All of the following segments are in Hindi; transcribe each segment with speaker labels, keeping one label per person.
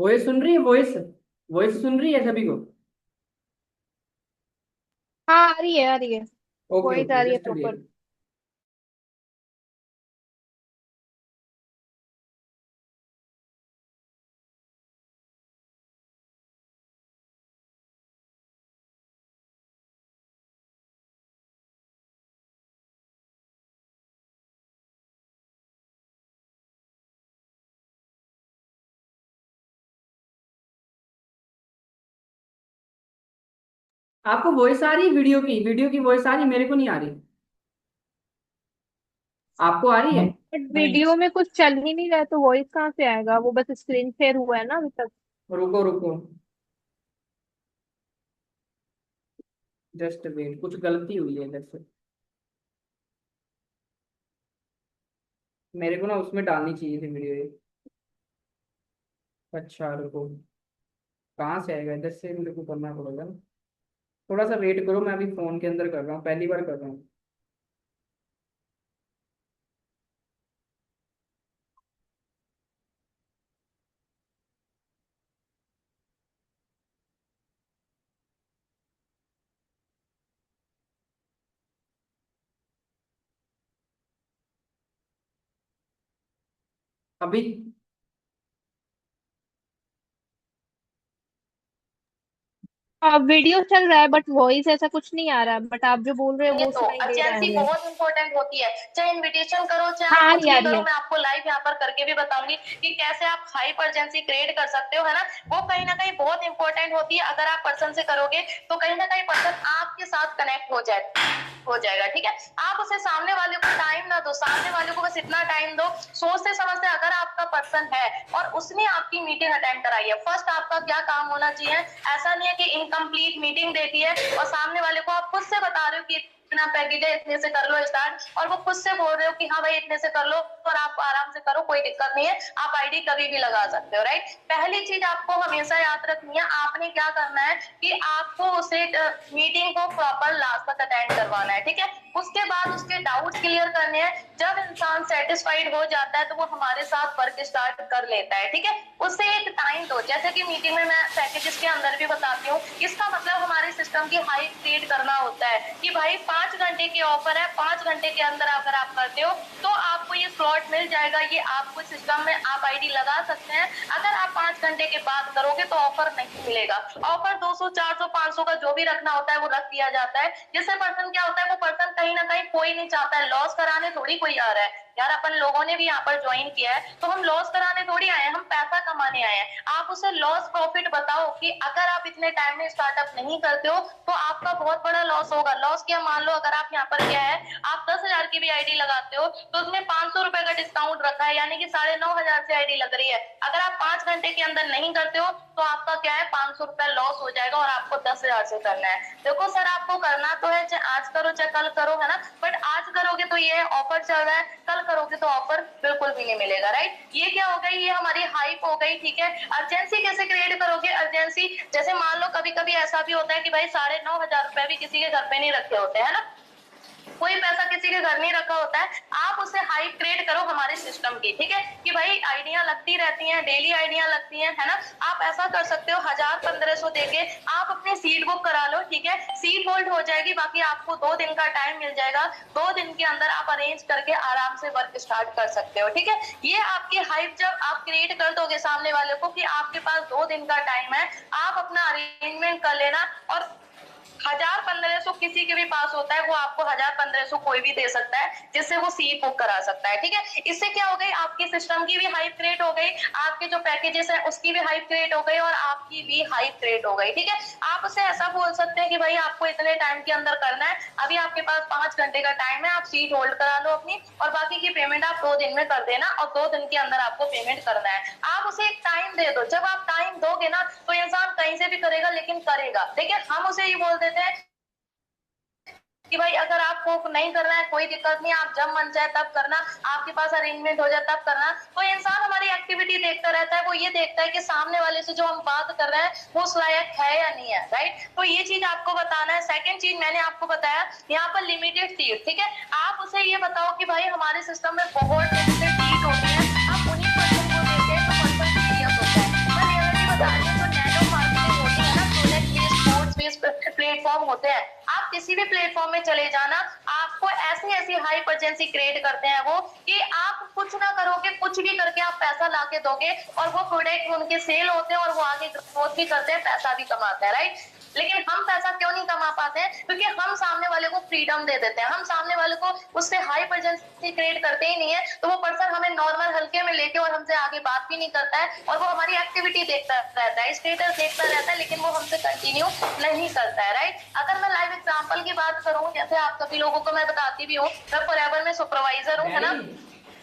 Speaker 1: वॉइस सुन रही है? वॉइस वॉइस सुन रही है सभी को?
Speaker 2: हाँ आ रही है, आ रही है।
Speaker 1: ओके
Speaker 2: वॉइस
Speaker 1: ओके,
Speaker 2: आ रही है
Speaker 1: जस्ट
Speaker 2: प्रॉपर।
Speaker 1: वेट। आपको वॉइस आ रही है? वीडियो की वॉइस आ रही है, मेरे को नहीं आ रही। आपको आ रही है?
Speaker 2: बट वीडियो में कुछ चल ही नहीं रहा है तो वॉइस कहाँ से आएगा? वो बस स्क्रीन शेयर हुआ है ना अभी तक।
Speaker 1: रुको रुको, जस्ट वेट, कुछ गलती हुई है इधर से। मेरे को ना उसमें डालनी चाहिए थी वीडियो ये। अच्छा रुको, कहाँ से आएगा? इधर से मेरे को करना पड़ेगा ना। थोड़ा सा वेट करो, मैं अभी फोन के अंदर कर रहा हूँ, पहली बार कर रहा हूँ। अभी
Speaker 2: अब वीडियो चल रहा है बट वॉइस ऐसा कुछ नहीं आ रहा है, बट आप जो बोल रहे हो
Speaker 3: ये
Speaker 2: वो
Speaker 3: तो
Speaker 2: सुनाई दे रहा है
Speaker 3: अर्जेंसी
Speaker 2: हमें।
Speaker 3: बहुत इंपॉर्टेंट होती है, चाहे इनविटेशन करो चाहे
Speaker 2: हाँ
Speaker 3: आप
Speaker 2: आ
Speaker 3: कुछ
Speaker 2: रही है, आ
Speaker 3: भी
Speaker 2: रही
Speaker 3: करो।
Speaker 2: है।
Speaker 3: मैं आपको लाइव यहाँ पर करके भी बताऊंगी कि कैसे आप हाइप अर्जेंसी क्रिएट कर सकते हो, है ना। वो कहीं ना कहीं बहुत इंपॉर्टेंट होती है। अगर आप पर्सन से करोगे तो कहीं ना कहीं पर्सन आपके साथ कनेक्ट हो जाएगा, ठीक है। आप उसे सामने वाले को टाइम ना दो, सामने वाले को बस इतना टाइम दो, सोचते समझते अगर आपका पर्सन है और उसने आपकी मीटिंग अटेंड कराई है, फर्स्ट आपका क्या काम होना चाहिए। ऐसा नहीं है कि इनकम्प्लीट मीटिंग देती है और सामने वाले को आप खुद से बता रहे हो कि इतना पैकेज है, इतने से कर लो स्टार्ट, और वो खुद से बोल रहे हो कि हाँ भाई इतने से कर लो और आप आराम से करो, कोई दिक्कत नहीं है, आप आईडी कभी भी लगा सकते हो, राइट। पहली चीज आपको हमेशा याद रखनी है, आपने क्या करना है कि आपको उसे मीटिंग को प्रॉपर लास्ट तक अटेंड करवाना है, ठीक है। उसके बाद उसके डाउट क्लियर करने हैं। जब इंसान सेटिस्फाइड हो जाता है तो वो हमारे साथ वर्क स्टार्ट कर लेता है, ठीक है। उससे एक टाइम दो, जैसे कि मीटिंग में मैं पैकेजेस के अंदर भी बताती हूँ। इसका मतलब हमारे सिस्टम की हाइप क्रिएट करना होता है कि भाई 5 घंटे की ऑफर है, 5 घंटे के अंदर अगर आप करते हो तो आपको ये स्लॉट मिल जाएगा, ये आपको सिस्टम में आप आईडी लगा सकते हैं। अगर आप 5 घंटे के बाद करोगे तो ऑफर नहीं मिलेगा। ऑफर 200 400 500 का जो भी रखना होता है वो रख दिया जाता है, जिससे पर्सन क्या होता है, वो पर्सन कहीं ना कहीं कोई नहीं चाहता है, लॉस कराने थोड़ी कोई आ रहा है। यार अपन लोगों ने भी यहाँ पर ज्वाइन किया है तो हम लॉस कराने थोड़ी आए हैं, हम पैसा कमाने आए हैं। आप उसे लॉस प्रॉफिट बताओ कि अगर आप इतने टाइम में स्टार्टअप नहीं करते हो तो आपका बहुत बड़ा लॉस होगा। लॉस क्या, मान लो अगर आप यहाँ पर क्या है, आप 10,000 की भी आईडी लगाते हो तो उसमें 500 रुपए का डिस्काउंट रखा है, यानी कि 9,500 से आईडी लग रही है। अगर आप 5 घंटे के अंदर नहीं करते हो तो आपका क्या है, 500 रुपए लॉस हो जाएगा और आपको 10,000 से करना है। देखो सर, आपको करना तो है, चाहे आज करो चाहे कल करो, है ना। बट आज करोगे तो ये ऑफर चल रहा है, कल करोगे तो ऑफर बिल्कुल भी नहीं मिलेगा, राइट। ये क्या हो गई, ये हमारी हाइप हो गई, ठीक है। अर्जेंसी कैसे क्रिएट करोगे? अर्जेंसी जैसे मान लो कभी कभी ऐसा भी होता है कि भाई 9,500 भी किसी के घर पे नहीं रखे होते हैं ना, कोई पैसा किसी के घर नहीं रखा होता है। आप उसे हाइप क्रिएट करो हमारे सिस्टम की, ठीक है, कि भाई आइडिया लगती रहती हैं, डेली आइडिया लगती हैं, है ना। आप ऐसा कर सकते हो, 1,000 1500 देके आप अपनी सीट बुक करा लो, ठीक है। सीट होल्ड हो जाएगी, बाकी आपको 2 दिन का टाइम मिल जाएगा। 2 दिन के अंदर आप अरेंज करके आराम से वर्क स्टार्ट कर सकते हो, ठीक है। ये आपकी हाइप जब आप क्रिएट कर दोगे सामने वाले को कि आपके पास 2 दिन का टाइम है, आप अपना अरेंजमेंट कर लेना। और 1,000 1500 किसी के भी पास होता है, वो आपको 1,000 1500 कोई भी दे सकता है, जिससे वो सीट बुक करा सकता है, ठीक है। इससे क्या हो गई, आपके सिस्टम की भी हाइप क्रिएट हो गई, आपके जो पैकेजेस है उसकी भी हाइप क्रिएट हो गई और आपकी भी हाइप क्रिएट हो गई, ठीक है। आप उसे ऐसा बोल सकते हैं कि भाई आपको इतने टाइम के अंदर करना है, अभी आपके पास 5 घंटे का टाइम है, आप सीट होल्ड करा लो अपनी, और बाकी की पेमेंट आप 2 दिन में कर देना, और 2 दिन के अंदर आपको पेमेंट करना है। आप उसे एक टाइम दे दो, जब आप टाइम दोगे ना तो इंसान कहीं से भी करेगा, लेकिन करेगा। देखिए हम उसे ये बोल देते हैं कि भाई अगर आपको नहीं करना है कोई दिक्कत नहीं, आप जब मन चाहे तब करना, आपके पास अरेंजमेंट हो जाए तब करना। तो इंसान हमारी एक्टिविटी देखता रहता है, वो ये देखता है कि सामने वाले से जो हम बात कर रहे हैं वो उस लायक है या नहीं है, राइट। तो ये चीज आपको बताना है। सेकंड चीज मैंने आपको बताया यहाँ पर लिमिटेड सीट, ठीक है। आप उसे ये बताओ कि भाई हमारे सिस्टम में बहुत लिमिटेड सीट होती है, आप उन्हीं पर्सन को देते हैं जो पर्सन सीरियस होता है। होते हैं। आप किसी भी प्लेटफॉर्म में चले जाना, आपको ऐसी ऐसी हाइप अर्जेंसी क्रिएट करते हैं वो कि आप कुछ ना करोगे, कुछ भी करके आप पैसा ला के दोगे और वो प्रोडक्ट उनके सेल होते हैं और वो आगे ग्रोथ भी करते हैं, पैसा भी कमाते हैं, राइट। लेकिन हम पैसा क्यों नहीं कमा पाते हैं? क्योंकि हम सामने वाले को फ्रीडम दे देते हैं, हम सामने वाले को उससे हाइप अर्जेंसी क्रिएट करते ही नहीं है, तो वो पर्सन हमें नॉर्मल हल्के में लेके और हमसे आगे बात भी नहीं करता है और वो हमारी एक्टिविटी देखता रहता है, स्टेटस देखता रहता है, लेकिन वो हमसे कंटिन्यू नहीं करता है, राइट। अगर मैं लाइव एग्जांपल की बात करूं, जैसे आप सभी लोगों को मैं बताती भी हूँ, मैं फॉरएवर में सुपरवाइजर हूँ, है ना।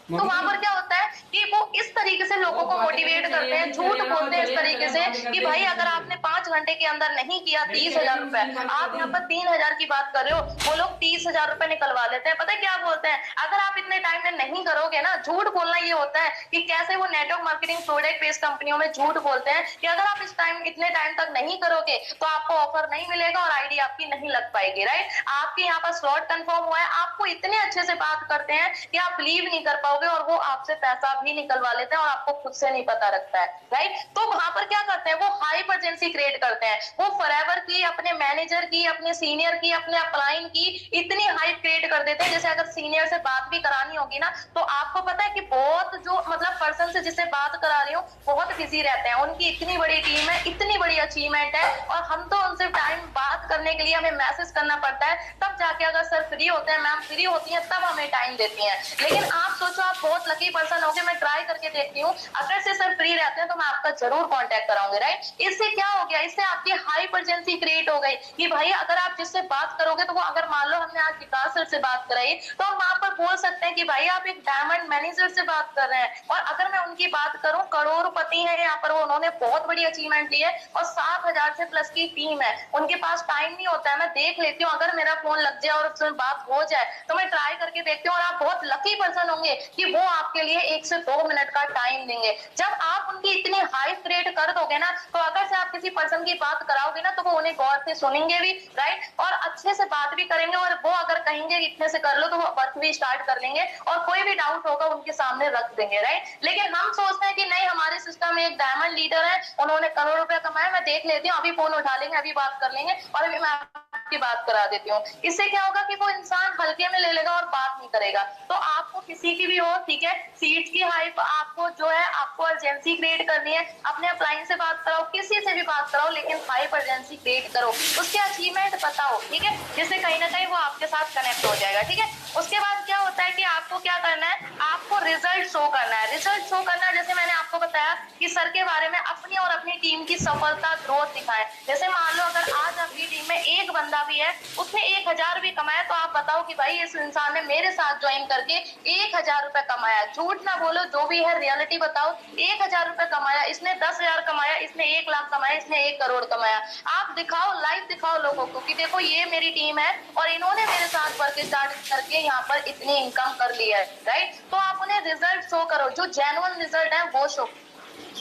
Speaker 3: तो वहां पर क्या होता है कि वो इस तरीके से लोगों को मोटिवेट करते हैं, झूठ बोलते हैं इस तरीके से कि भाई अगर आपने 5 घंटे के अंदर नहीं किया 30,000 रुपए, आप यहाँ पर 3,000 की बात कर रहे हो, वो लोग 30,000 रुपए निकलवा लेते हैं। पता है क्या बोलते हैं? अगर आप इतने टाइम में नहीं करोगे ना, झूठ बोलना ये होता है कि कैसे वो नेटवर्क मार्केटिंग प्रोडक्ट बेस्ड कंपनियों में झूठ बोलते हैं कि अगर आप इतने टाइम तक नहीं करोगे तो आपको ऑफर नहीं मिलेगा और आईडी आपकी नहीं लग पाएगी, राइट। आपके यहाँ पर स्लॉट कंफर्म हुआ है, आपको इतने अच्छे से बात करते हैं कि आप बिलीव नहीं कर पाओगे और वो आपसे पैसा भी निकलवा लेते हैं और आपको खुद से नहीं पता रखता है, राइट। तो वहां पर क्या करते हैं, वो हाइप अर्जेंसी क्रिएट करते हैं, वो फॉरएवर की, अपने मैनेजर की, अपने सीनियर की, अपने अपलाइन की इतनी हाइप क्रिएट कर देते हैं। जैसे अगर सीनियर से बात भी करानी होगी ना, तो आपको पता है कि बहुत जो मतलब पर्सन से जिससे बात करा रही हूँ बहुत बिजी रहते हैं, उनकी इतनी बड़ी टीम है, इतनी बड़ी अचीवमेंट है और हम तो उनसे टाइम बात करने के लिए हमें मैसेज करना पड़ता है, तब जाके अगर सर फ्री होते हैं, मैम फ्री होती है, तब हमें टाइम देती हैं। लेकिन आप सोचो, आप बहुत लकी पर्सन होगे, मैं ट्राई करके देखती हूँ, अगर से सर फ्री रहते हैं तो मैं आपका जरूर कांटेक्ट कराऊंगी, राइट। इससे क्या हो गया, इससे आपकी हाइप अर्जेंसी क्रिएट हो गई कि भाई अगर आप जिससे बात करोगे तो वो, अगर मान लो हमने आज विकास सर से बात कराई, तो हम वहां पर बोल सकते हैं कि भाई आप एक डायमंड मैनेजर से बात कर रहे हैं। और अगर मैं उनकी बात करूं, करोड़पति है यहाँ पर, वो उन्होंने बहुत बड़ी अचीवमेंट ली है और 7,000 से प्लस की टीम है, उनके पास टाइम नहीं होता है। मैं देख लेती हूँ, अगर मेरा फोन लग जाए और उसमें बात हो जाए तो मैं ट्राई करके देखती हूँ और आप बहुत लकी पर्सन होंगे कि वो आपके लिए 1 से 2 मिनट का टाइम देंगे। जब आप उनकी इतनी हाइप क्रिएट कर दोगे ना, तो अगर से आप किसी पर्सन की बात कराओगे ना, तो वो उन्हें गौर से सुनेंगे भी, राइट, और अच्छे से बात भी करेंगे और वो अगर कहेंगे इतने से कर लो तो वो वर्क भी स्टार्ट कर लेंगे और कोई भी डाउट होगा उनके सामने रख देंगे, राइट। लेकिन हम सोचते हैं कि नहीं, हमारे सिस्टम में एक डायमंड लीडर है, उन्होंने करोड़ रुपया कमाया, मैं देख लेती हूँ, अभी फोन उठा लेंगे, अभी बात कर लेंगे और अभी मैं आपकी बात करा देती हूँ। इससे क्या होगा कि वो इंसान हल्के में ले लेगा और बात नहीं करेगा। तो आपको किसी की भी हो, ठीक है, सीट्स की हाइप आपको जो है, आपको अर्जेंसी क्रिएट करनी है, अपने अपलाइन से बात कराओ, किसी से भी बात कराओ, लेकिन हाइप अर्जेंसी क्रिएट करो, उसके अचीवमेंट बताओ, ठीक है, जिससे कहीं ना कहीं वो आपके साथ कनेक्ट हो जाएगा, ठीक है। उसके बाद क्या होता है कि आपको क्या करना है, आपको रिजल्ट शो करना है। रिजल्ट शो करना, जैसे मैंने आपको बताया कि सर के बारे में अपनी और अपनी टीम की सफलता, ग्रोथ दिखाएं। जैसे मान लो अगर आज आपकी टीम में एक बंदा भी है, उसने 1,000 भी कमाया, तो आप बताओ कि भाई इस इंसान ने मेरे साथ ज्वाइन करके 1,000 रुपए कमाया। झूठ ना बोलो, जो भी है रियलिटी बताओ। 1,000 रुपए कमाया, इसने 10,000 कमाया, इसने 1 लाख कमाया, इसने 1 करोड़ कमाया। आप दिखाओ, लाइव दिखाओ लोगों को कि देखो ये मेरी टीम है और इन्होंने मेरे साथ वर्क स्टार्ट करके यहाँ पर इतनी इनकम कर ली है, राइट। तो आप उन्हें रिजल्ट शो करो, जो जेन्युइन रिजल्ट है वो शो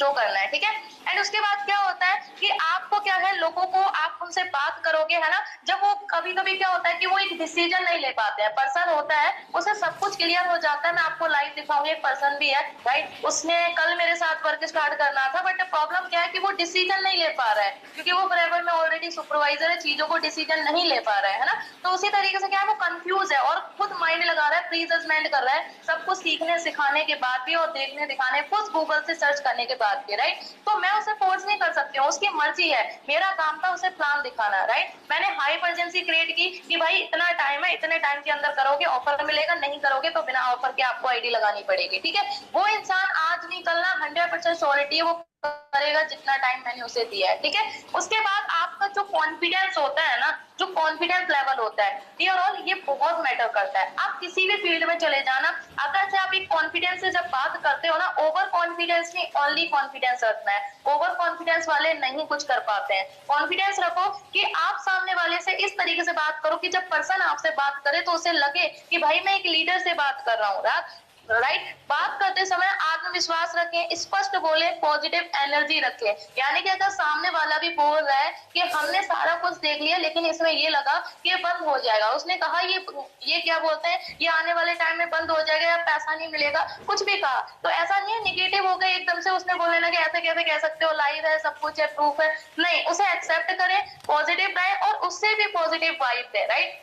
Speaker 3: करना है, ठीक है। एंड उसके बाद क्या होता है कि आपको क्या है, लोगों को आप उनसे बात करोगे, है ना, जब वो कभी कभी क्या होता है कि वो एक डिसीजन नहीं ले पाते हैं। पर्सन होता है, उसे सब कुछ क्लियर हो जाता है। मैं आपको लाइव दिखाऊंगी, एक पर्सन भी है, राइट, उसने कल मेरे साथ वर्क स्टार्ट करना था, बट प्रॉब्लम क्या है कि वो डिसीजन नहीं ले पा रहा है, क्योंकि वो फॉरएवर में ऑलरेडी सुपरवाइजर है, चीजों को डिसीजन नहीं ले पा रहा है ना। तो उसी तरीके से क्या है, वो कंफ्यूज है और खुद माइंड लगा रहा है, प्री जजमेंट कर रहा है, सब कुछ सीखने सिखाने के बाद भी और देखने दिखाने, खुद गूगल से सर्च करने के बाद भी, राइट। तो मैं उसे फोर्स नहीं कर सकती हूँ, उसकी मर्जी है, मेरा काम था उसे प्लान दिखाना, राइट। मैंने हाइप अर्जेंसी क्रिएट की कि भाई इतना टाइम है, इतने टाइम के अंदर करोगे ऑफर मिलेगा, नहीं करोगे तो बिना ऑफर के आपको आईडी लगानी पड़ेगी, ठीक है। वो इंसान आज नहीं कल ना 100% श्योरिटी है वो करेगा जितना टाइम मैंने उसे दिया है, ठीक है। उसके बाद आपका जो कॉन्फिडेंस होता है ना, जो कॉन्फिडेंस लेवल होता है, डियर ऑल, ये बहुत मैटर करता है। आप किसी भी फील्ड में चले जाना, अगर से आप एक कॉन्फिडेंस से जब बात करते हो ना, ओवर कॉन्फिडेंस नहीं, ओनली कॉन्फिडेंस रखना है। ओवर कॉन्फिडेंस वाले नहीं कुछ कर पाते हैं। कॉन्फिडेंस रखो कि आप सामने वाले से इस तरीके से बात करो कि जब पर्सन आपसे बात करे तो उसे लगे कि भाई मैं एक लीडर से बात कर रहा हूँ, राइट। बात करते समय आत्मविश्वास रखें, स्पष्ट बोले, पॉजिटिव एनर्जी रखें। यानी कि अगर सामने वाला भी बोल रहा है कि हमने सारा कुछ देख लिया लेकिन इसमें ये लगा कि ये बंद हो जाएगा, उसने कहा ये क्या बोलते हैं, ये आने वाले टाइम में बंद हो जाएगा या पैसा नहीं मिलेगा, कुछ भी कहा, तो ऐसा नहीं है निगेटिव हो गए एकदम से उसने बोलने लगे ऐसे कैसे कह सकते हो, लाइव है, सब कुछ है, प्रूफ है। नहीं, उसे एक्सेप्ट करें, पॉजिटिव रहे और उससे भी पॉजिटिव वाइब दे। राइट,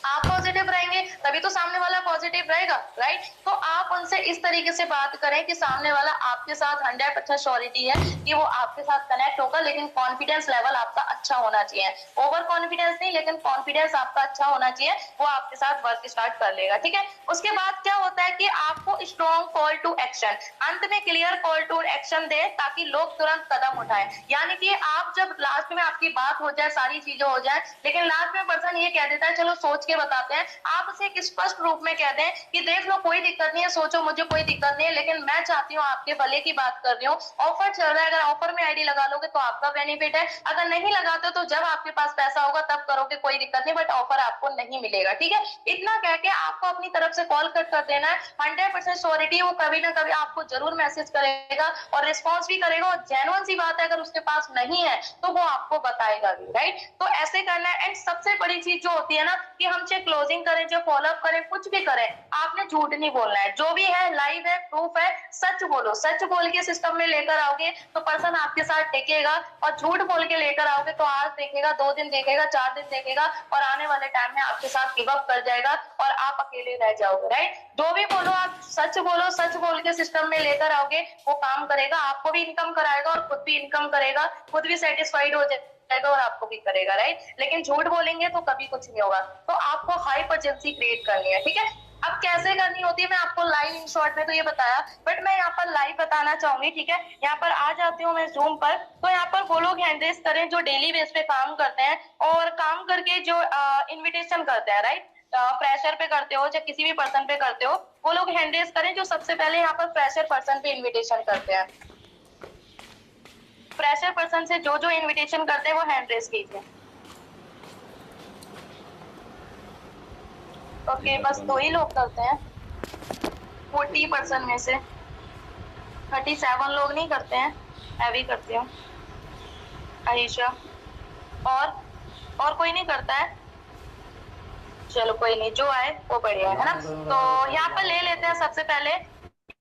Speaker 3: आप पॉजिटिव रहेंगे तभी तो सामने वाला पॉजिटिव रहेगा। राइट, तो आप उनसे इस तरीके से बात करें कि सामने वाला आपके साथ 100% श्योरिटी है कि वो आपके साथ कनेक्ट होगा, लेकिन कॉन्फिडेंस लेवल आपका अच्छा होना चाहिए। ओवर कॉन्फिडेंस नहीं, लेकिन कॉन्फिडेंस आपका अच्छा होना चाहिए, वो आपके साथ वर्क स्टार्ट कर लेगा। ठीक है, उसके बाद क्या होता है कि आपको स्ट्रॉन्ग कॉल टू एक्शन, अंत में क्लियर कॉल टू एक्शन दे ताकि लोग तुरंत कदम उठाएं। यानी कि आप जब लास्ट में आपकी बात हो जाए, सारी चीजें हो जाए, लेकिन लास्ट में पर्सन ये कह देता है चलो सोच के बताते हैं, आप उसे एक स्पष्ट रूप में कह दें कि देख लो कोई दिक्कत नहीं है, सोचो, मुझे कोई दिक्कत नहीं है, लेकिन मैं चाहती हूँ आपके भले की बात कर रही हूँ, ऑफर चल रहा है, अगर ऑफर में आईडी लगा लोगे तो आपका बेनिफिट है, अगर नहीं लगाते तो जब आपके पास पैसा होगा तब करोगे, कोई दिक्कत नहीं, बट ऑफर आपको नहीं मिलेगा। ठीक है, इतना कह के आपको अपनी तरफ से कॉल कट कर देना है। 100% श्योरिटी वो कभी ना कभी आपको जरूर मैसेज करेगा और रिस्पॉन्स भी करेगा, और जेन्युइन सी बात है अगर उसके पास नहीं है तो वो आपको बताएगा भी। राइट, तो ऐसे करना है। एंड सबसे बड़ी चीज जो होती है ना कि हम चाहे क्लोजिंग करें, चाहे फॉलोअप करें, कुछ भी करें, आपने झूठ नहीं बोलना है। जो भी है लाइव है, प्रूफ है, सच बोलो। सच बोल के सिस्टम में लेकर आओगे तो पर्सन आपके साथ टिकेगा, और झूठ बोल के लेकर आओगे तो आज देखेगा, 2 दिन देखेगा, 4 दिन देखेगा, और आने वाले टाइम में आपके साथ गिव अप कर जाएगा और आप अकेले रह जाओगे। राइट, जो भी बोलो आप सच बोलो, सच बोल के सिस्टम में लेकर आओगे, वो काम करेगा, आपको भी इनकम कराएगा और खुद भी इनकम करेगा, खुद भी सेटिस्फाइड हो जाएगा और आपको भी करेगा। राइट, लेकिन झूठ बोलेंगे तो कभी कुछ नहीं होगा। तो आपको हाई पर्जेंसी क्रिएट करनी है। ठीक है, अब कैसे करनी होती है मैं आपको लाइव इन शॉर्ट में तो ये बताया, बट मैं यहाँ पर लाइव बताना चाहूंगी। ठीक है, यहाँ पर आ जाती हूँ मैं जूम पर, तो यहाँ पर वो लोग हैंड रेज करें जो डेली बेस पे काम करते हैं और काम करके जो इन्विटेशन करते हैं। राइट, प्रेशर पे करते हो चाहे किसी भी पर्सन पे करते हो, वो लोग हैंड रेज करें जो सबसे पहले यहाँ पर प्रेशर पर्सन पे इन्विटेशन करते हैं। प्रेशर पर्सन से जो जो इनविटेशन करते हैं वो हैंड रेज कीजिए। ओके, बस 2 ही लोग करते हैं 40% में से। 37 लोग नहीं करते हैं, मैं भी करती हूँ, आयशा, और कोई नहीं करता है। चलो कोई नहीं, जो आए वो बढ़िया है ना। तो यहाँ पर ले लेते हैं सबसे पहले,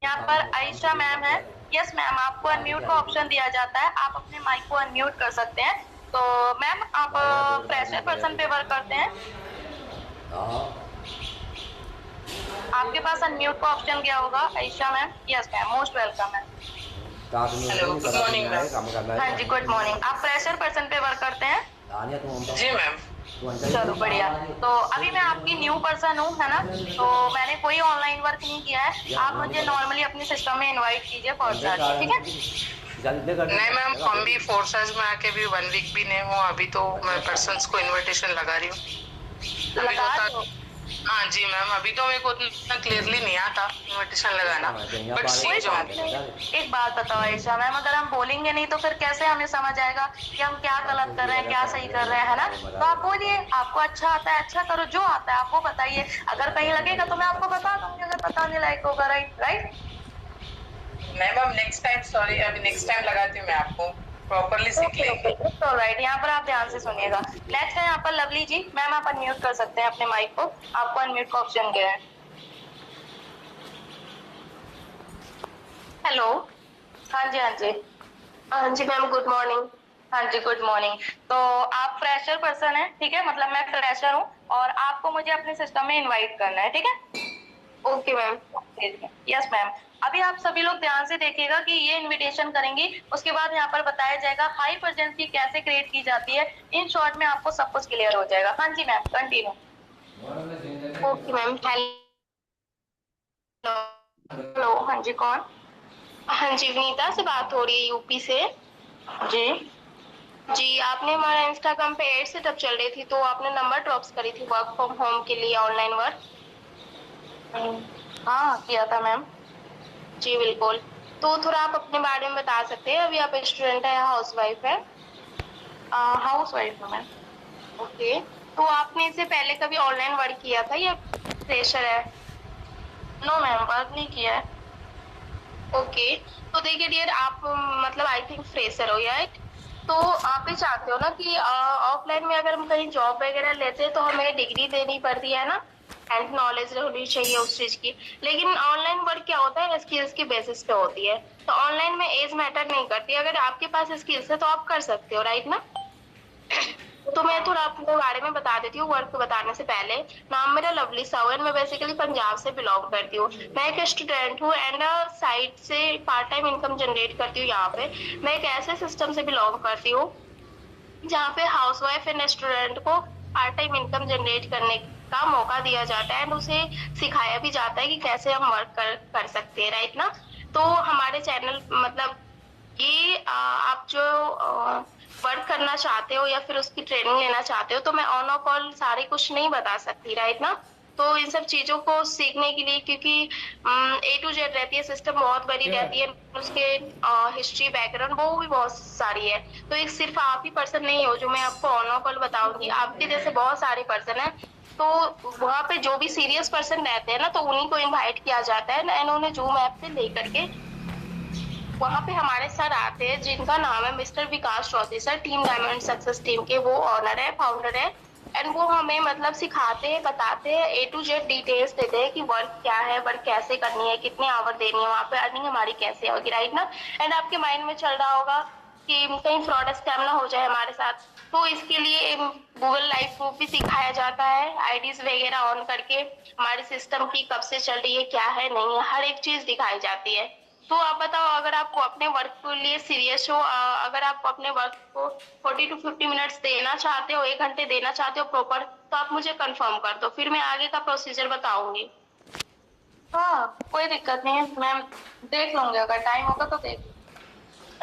Speaker 3: यहाँ पर आयशा मैम है। यस मैम, आपको अनम्यूट का ऑप्शन दिया जाता है, आप अपने माइक को अनम्यूट कर सकते हैं। तो मैम आप फ्रेशर पर्सन पे वर्क करते हैं, आपके पास अनम्यूट का ऑप्शन गया होगा Ayesha ma'am. Yes ma'am, most welcome है।
Speaker 4: Hello, good morning ma'am.
Speaker 3: हाँ जी, गुड मॉर्निंग। आप फ्रेशर पर्सन पे वर्क करते हैं?
Speaker 4: जी मैम।
Speaker 3: चलो बढ़िया। तो अभी मैं आपकी न्यू पर्सन हूँ, है ना, तो मैंने कोई ऑनलाइन वर्क नहीं किया है, आप मुझे नॉर्मली अपने सिस्टम में इनवाइट कीजिए फोर्सर्स, ठीक है?
Speaker 4: नहीं मैम, हम भी फोर्सेस में आके भी 1 वीक भी नहीं हुआ, अभी तो मैं पर्सन्स को इनविटेशन लगा रही हूँ।
Speaker 3: लगा रहे हो?
Speaker 4: हाँ जी मैम, अभी तो मेरे को उतना क्लियरली नहीं आता इनविटेशन लगाना, बट सीख जाऊंगी।
Speaker 3: एक बात बताओ आयशा मैम, अगर हम बोलेंगे नहीं तो फिर कैसे हमें समझ आएगा कि हम क्या गलत कर रहे हैं, क्या सही कर रहे हैं, है ना? तो आप बोलिए, आपको अच्छा आता है, अच्छा करो, जो आता है आपको बताइए, अगर कहीं लगेगा तो मैं आपको बता दूंगी, अगर बताने लायक होगा। Right right.
Speaker 4: नहीं मैम, नेक्स्ट टाइम, सॉरी, अभी नेक्स्ट टाइम लगाती हूँ मैं, आपको प्रॉपर्ली सीख लेंगे।
Speaker 3: तो राइट, यहाँ पर आप ध्यान से सुनिएगा। नेक्स्ट है यहाँ पर लवली जी, मैम आप अनम्यूट कर सकते हैं अपने माइक को, आपको अनम्यूट का ऑप्शन गया है। हेलो, हाँ जी, हाँ जी, हाँ जी मैम, गुड मॉर्निंग। हाँ जी, गुड मॉर्निंग। तो आप फ्रेशर पर्सन है, ठीक है, मतलब मैं फ्रेशर हूँ और आपको मुझे अपने सिस्टम में इनवाइट करना है, ठीक है? Okay ma'am. Yes ma'am. अभी आप सभी लोग ध्यान से देखिएगा कि ये इनविटेशन करेंगी, उसके बाद यहाँ पर बताया जाएगा हाई प्रेजेंसी कैसे क्रिएट की जाती है। इन शॉर्ट में आपको सब कुछ क्लियर हो जाएगा। हाँ जी ma'am, continue. Okay ma'am. Hello, हाँ जी, कौन? हाँ जी, विनीता से बात हो रही है, यूपी से। जी जी, आपने हमारा इंस्टाग्राम पे एड सेटअप चल रही थी, तो आपने नंबर ड्रॉप्स करी थी वर्क फ्रॉम होम के लिए, ऑनलाइन वर्क। हाँ, किया था मैम। जी बिल्कुल। तो थोड़ा आप अपने बारे में बता सकते हैं, अभी आप स्टूडेंट है या हाउस वाइफ है? हाउस वाइफ है मैम। ओके, तो आपने इससे पहले कभी ऑनलाइन वर्क किया था या फ्रेशर है? नो मैम, वर्क नहीं किया है। ओके, तो देखिए डियर, आप मतलब आई थिंक फ्रेशर हो, राइट? तो आप भी चाहते हो ना कि ऑफलाइन में अगर हम कहीं जॉब वगैरह लेते हैं तो हमें डिग्री देनी पड़ती है ना, एंड नॉलेज होनी चाहिए उस चीज की। लेकिन ऑनलाइन वर्क क्या होता है, स्किल्स के बेसिस पे होती है। तो ऑनलाइन में एज मैटर नहीं करती, अगर आपके पास स्किल्स है तो आप कर सकते हो, राइट ना? तो मैं थोड़ा आपको बारे में बता देती हूँ वर्क बताने से पहले। नाम मेरा लवली साहू है, मैं बेसिकली पंजाब से बिलोंग करती हूँ। मैं एक स्टूडेंट हूँ एंड साइड से पार्ट टाइम इनकम जनरेट करती हूँ यहाँ पे। मैं एक ऐसे सिस्टम से बिलोंग करती हूँ जहाँ पे हाउसवाइफ एंड स्टूडेंट को पार्ट टाइम इनकम जनरेट करने का मौका दिया जाता है एंड उसे सिखाया भी जाता है कि कैसे हम वर्क कर सकते हैं, राइट ना? तो हमारे चैनल मतलब ये आप जो वर्क करना चाहते हो या फिर उसकी ट्रेनिंग लेना चाहते हो, तो मैं ऑन ऑफ कॉल सारे कुछ नहीं बता सकती, राइट ना? तो इन सब चीजों को सीखने के लिए, क्योंकि A to Z रहती है, सिस्टम बहुत बड़ी रहती है, उसके हिस्ट्री बैकग्राउंड वो भी बहुत सारी है। तो एक सिर्फ आप ही पर्सन नहीं हो जो मैं आपको ऑन ऑफ कॉल बताऊंगी, आपके जैसे बहुत सारे पर्सन है। तो वहाँ पे जो भी सीरियस पर्सन रहते हैं ना, तो उन्हीं को इनवाइट किया जाता है एंड उन्हें जूम ऐप पे लेकर के वहां पे हमारे सर आते हैं, जिनका नाम है mister Vikas Chaudhary sir, team diamond success team के वो ऑनर है, फाउंडर है। एंड वो हमें मतलब सिखाते हैं, बताते हैं, A to Z डिटेल्स देते हैं कि वर्क क्या है, वर्क कैसे करनी है, कितने आवर देनी है, वहाँ पे अर्निंग हमारी कैसे होगी, राइट ना? एंड आपके माइंड में चल रहा होगा कि कहीं फ्रॉड स्कैम ना हो जाए हमारे साथ, तो इसके लिए गूगल लाइव प्रूफ भी सिखाया जाता है, आईडीज वगैरह ऑन करके हमारे सिस्टम की कब से चल रही है, क्या है नहीं है, हर एक चीज दिखाई जाती है। तो आप बताओ, अगर आप अपने वर्क के लिए सीरियस हो, अगर आप अपने वर्क को 40 to 50 मिनट्स देना चाहते हो, 1 घंटे देना चाहते हो प्रॉपर, तो आप मुझे कंफर्म कर दो, फिर मैं आगे का प्रोसीजर बताऊंगी। हाँ, कोई दिक्कत नहीं है मैम, देख लूंगी, अगर टाइम होगा तो देख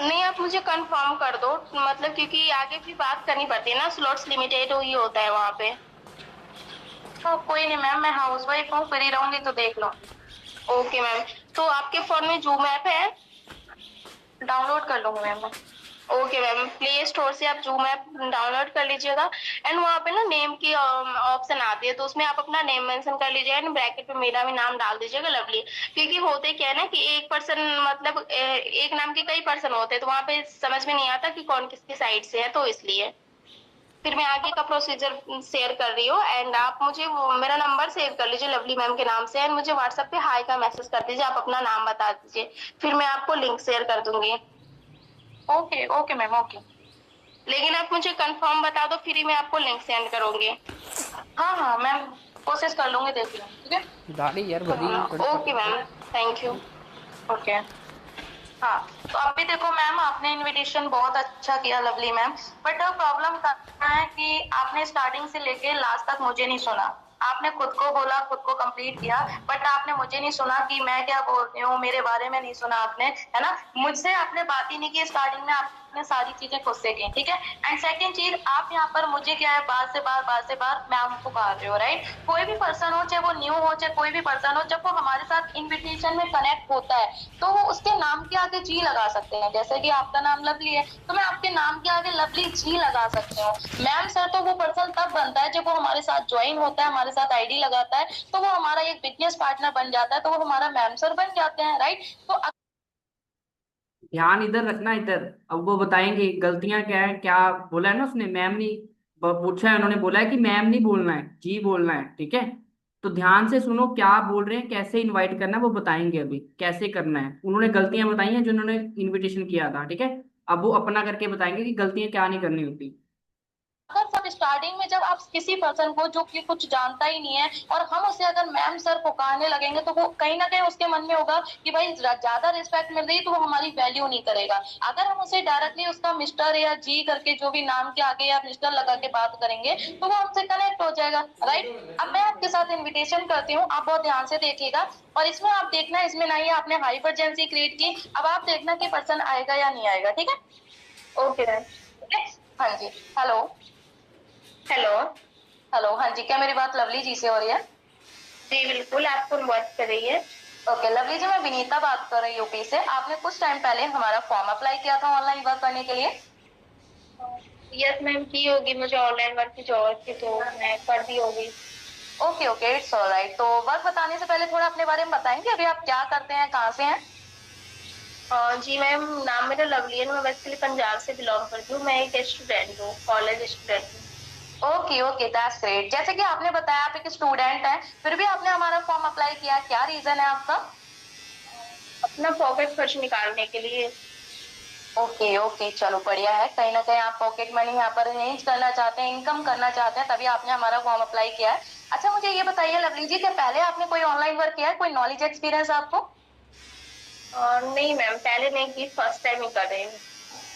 Speaker 3: नहीं, आप मुझे कंफर्म कर दो, मतलब क्योंकि आगे भी बात करनी पड़ती है ना, स्लॉट्स लिमिटेड ही होता है वहाँ पे। तो कोई नहीं मैम, मैं हाउस वाइफ हूँ, फ्री रहूंगी तो देख लो। ओके मैम, तो आपके फोन में जूम ऐप है? डाउनलोड कर लूंगी मैम मैं। ओके मैम, प्ले स्टोर से आप जूम ऐप डाउनलोड कर लीजिएगा एंड वहाँ पे ना नेम की ऑप्शन आती है, तो उसमें आप अपना नेम मेंशन कर लीजिएगा एंड ब्रैकेट में मेरा भी नाम डाल दीजिएगा, लवली। क्योंकि होते क्या है ना कि एक पर्सन मतलब एक नाम के कई पर्सन होते हैं, तो वहाँ पे समझ में नहीं आता कि कौन किसकी साइड से है, तो इसलिए फिर मैं आगे का प्रोसीजर शेयर कर रही हूँ एंड आप मुझे मेरा नंबर सेव कर लीजिए लवली मैम के नाम से एंड मुझे व्हाट्सएप पे हाई का मैसेज कर दीजिए, आप अपना नाम बता दीजिए, फिर मैं आपको लिंक शेयर कर दूंगी। Okay okay ma'am, okay. लेकिन आप मुझे कंफर्म बता दो, फिर ही मैं आपको लिंक सेंड करूंगी। हाँ हाँ मैम, कोशिश कर लूंगी, देख लूँ, ठीक है?
Speaker 1: गाड़ी यार बड़ी
Speaker 3: okay ma'am, thank you. Okay. हाँ, तो अभी देखो मैम, आपने इनविटेशन बहुत अच्छा किया लवली मैम, बट प्रॉब्लम कहाँ है कि आपने स्टार्टिंग से लेके लास्ट तक मुझे नहीं सुना। आपने खुद को बोला, खुद को कंप्लीट किया, बट आपने मुझे नहीं सुना कि मैं क्या बोल रही हूँ, मेरे बारे में नहीं सुना आपने, है ना? मुझसे आपने बात ही नहीं की स्टार्टिंग में, आपने सारी चीजें खुद से की, ठीक है? एंड सेकंड चीज, आप यहाँ पर मुझे क्या है, बार से बार मैम को कहा रहे हो, राइट? कोई भी पर्सन हो, चाहे वो न्यू हो, चाहे कोई भी पर्सन हो, जब वो हमारे साथ इन्विटेशन में कनेक्ट होता है तो वो उसके नाम के आगे जी लगा सकते हैं। जैसे कि आपका नाम लवली है, तो मैं आपके नाम के आगे लवली जी लगा सकती हूँ। मैम सर तो वो पर्सन तब बनता है जब वो हमारे साथ ज्वाइन होता है, हमारे साथ आईडी लगाता है, तो वो हमारा एक बिजनेस पार्टनर बन जाता है, तो वो हमारा मैम सर बन जाते हैं, राइट? तो
Speaker 1: ध्यान इधर रखना, इधर। अब वो बताएंगे गलतियां क्या है, क्या बोला है ना उसने, मैम नहीं पूछा है, उन्होंने बोला है कि मैम नहीं बोलना है, जी बोलना है, ठीक है? तो ध्यान से सुनो क्या बोल रहे हैं, कैसे इनवाइट करना है वो बताएंगे, अभी कैसे करना है। उन्होंने गलतियां बताई हैं जो उन्होंने इनविटेशन किया था, ठीक है? अब वो अपना करके बताएंगे कि गलतियां क्या नहीं करनी होती।
Speaker 3: अगर सब स्टार्टिंग में जब आप किसी पर्सन को जो कि कुछ जानता ही नहीं है और हम उसे अगर मैम सर पुकारने लगेंगे, तो वो कहीं ना कहीं उसके मन में होगा कि भाई ज्यादा रिस्पेक्ट मिल रही है तो वो हमारी वैल्यू नहीं करेगा। अगर हम उसे डायरेक्टली उसका मिस्टर या जी करके जो भी नाम के आगे या मिस्टर लगा के बात करेंगे, तो वो हमसे कनेक्ट हो जाएगा, राइट? अब मैं आपके साथ इन्विटेशन करती हूँ, आप बहुत ध्यान से देखिएगा और इसमें आप देखना, इसमें नहीं है आपने हाइपरजेंसी क्रिएट की, अब आप देखना कि पर्सन आएगा या नहीं आएगा, ठीक है? ओके मैम, ठीक है। हाँ जी, हेलो हेलो हेलो, हाँ जी, क्या मेरी बात लवली जी से हो रही है? जी बिल्कुल, आप कौन बात कर रही है? ओके लवली जी, मैं विनीता बात कर रही हूँ यूपी से। आपने कुछ टाइम पहले हमारा फॉर्म अप्लाई किया था ऑनलाइन वर्क करने के लिए। यस मैम, की होगी, मुझे ऑनलाइन वर्क की जरूरत थी तो मैं कर दी होगी। Okay okay, it's alright. तो वर्क बताने से पहले थोड़ा अपने बारे में बताएंगे, अभी आप क्या करते हैं, कहाँ से हैं?
Speaker 5: जी मैम, नाम मेरा लवली है। मैं बेसिकली पंजाब से बिलोंग करती हूँ। मैं एक स्टूडेंट हूँ, कॉलेज स्टूडेंट हूँ।
Speaker 3: Okay okay, that's great. जैसे कि आपने बताया आप एक स्टूडेंट हैं, फिर भी आपने हमारा फॉर्म अप्लाई किया, क्या रीजन है आपका?
Speaker 5: अपना पॉकेट खर्च निकालने के लिए।
Speaker 3: ओके ओके, चलो बढ़िया है। कहीं ना कहीं आप पॉकेट मनी यहाँ पर अरेंज करना चाहते हैं, इनकम करना चाहते हैं, तभी आपने हमारा फॉर्म अप्लाई किया है। अच्छा मुझे ये बताइए लवली जी, क्या पहले आपने कोई ऑनलाइन वर्क किया है, कोई नॉलेज एक्सपीरियंस आपको?
Speaker 5: नहीं मैम, पहले नहीं की, फर्स्ट टाइम ही कर रही हूँ।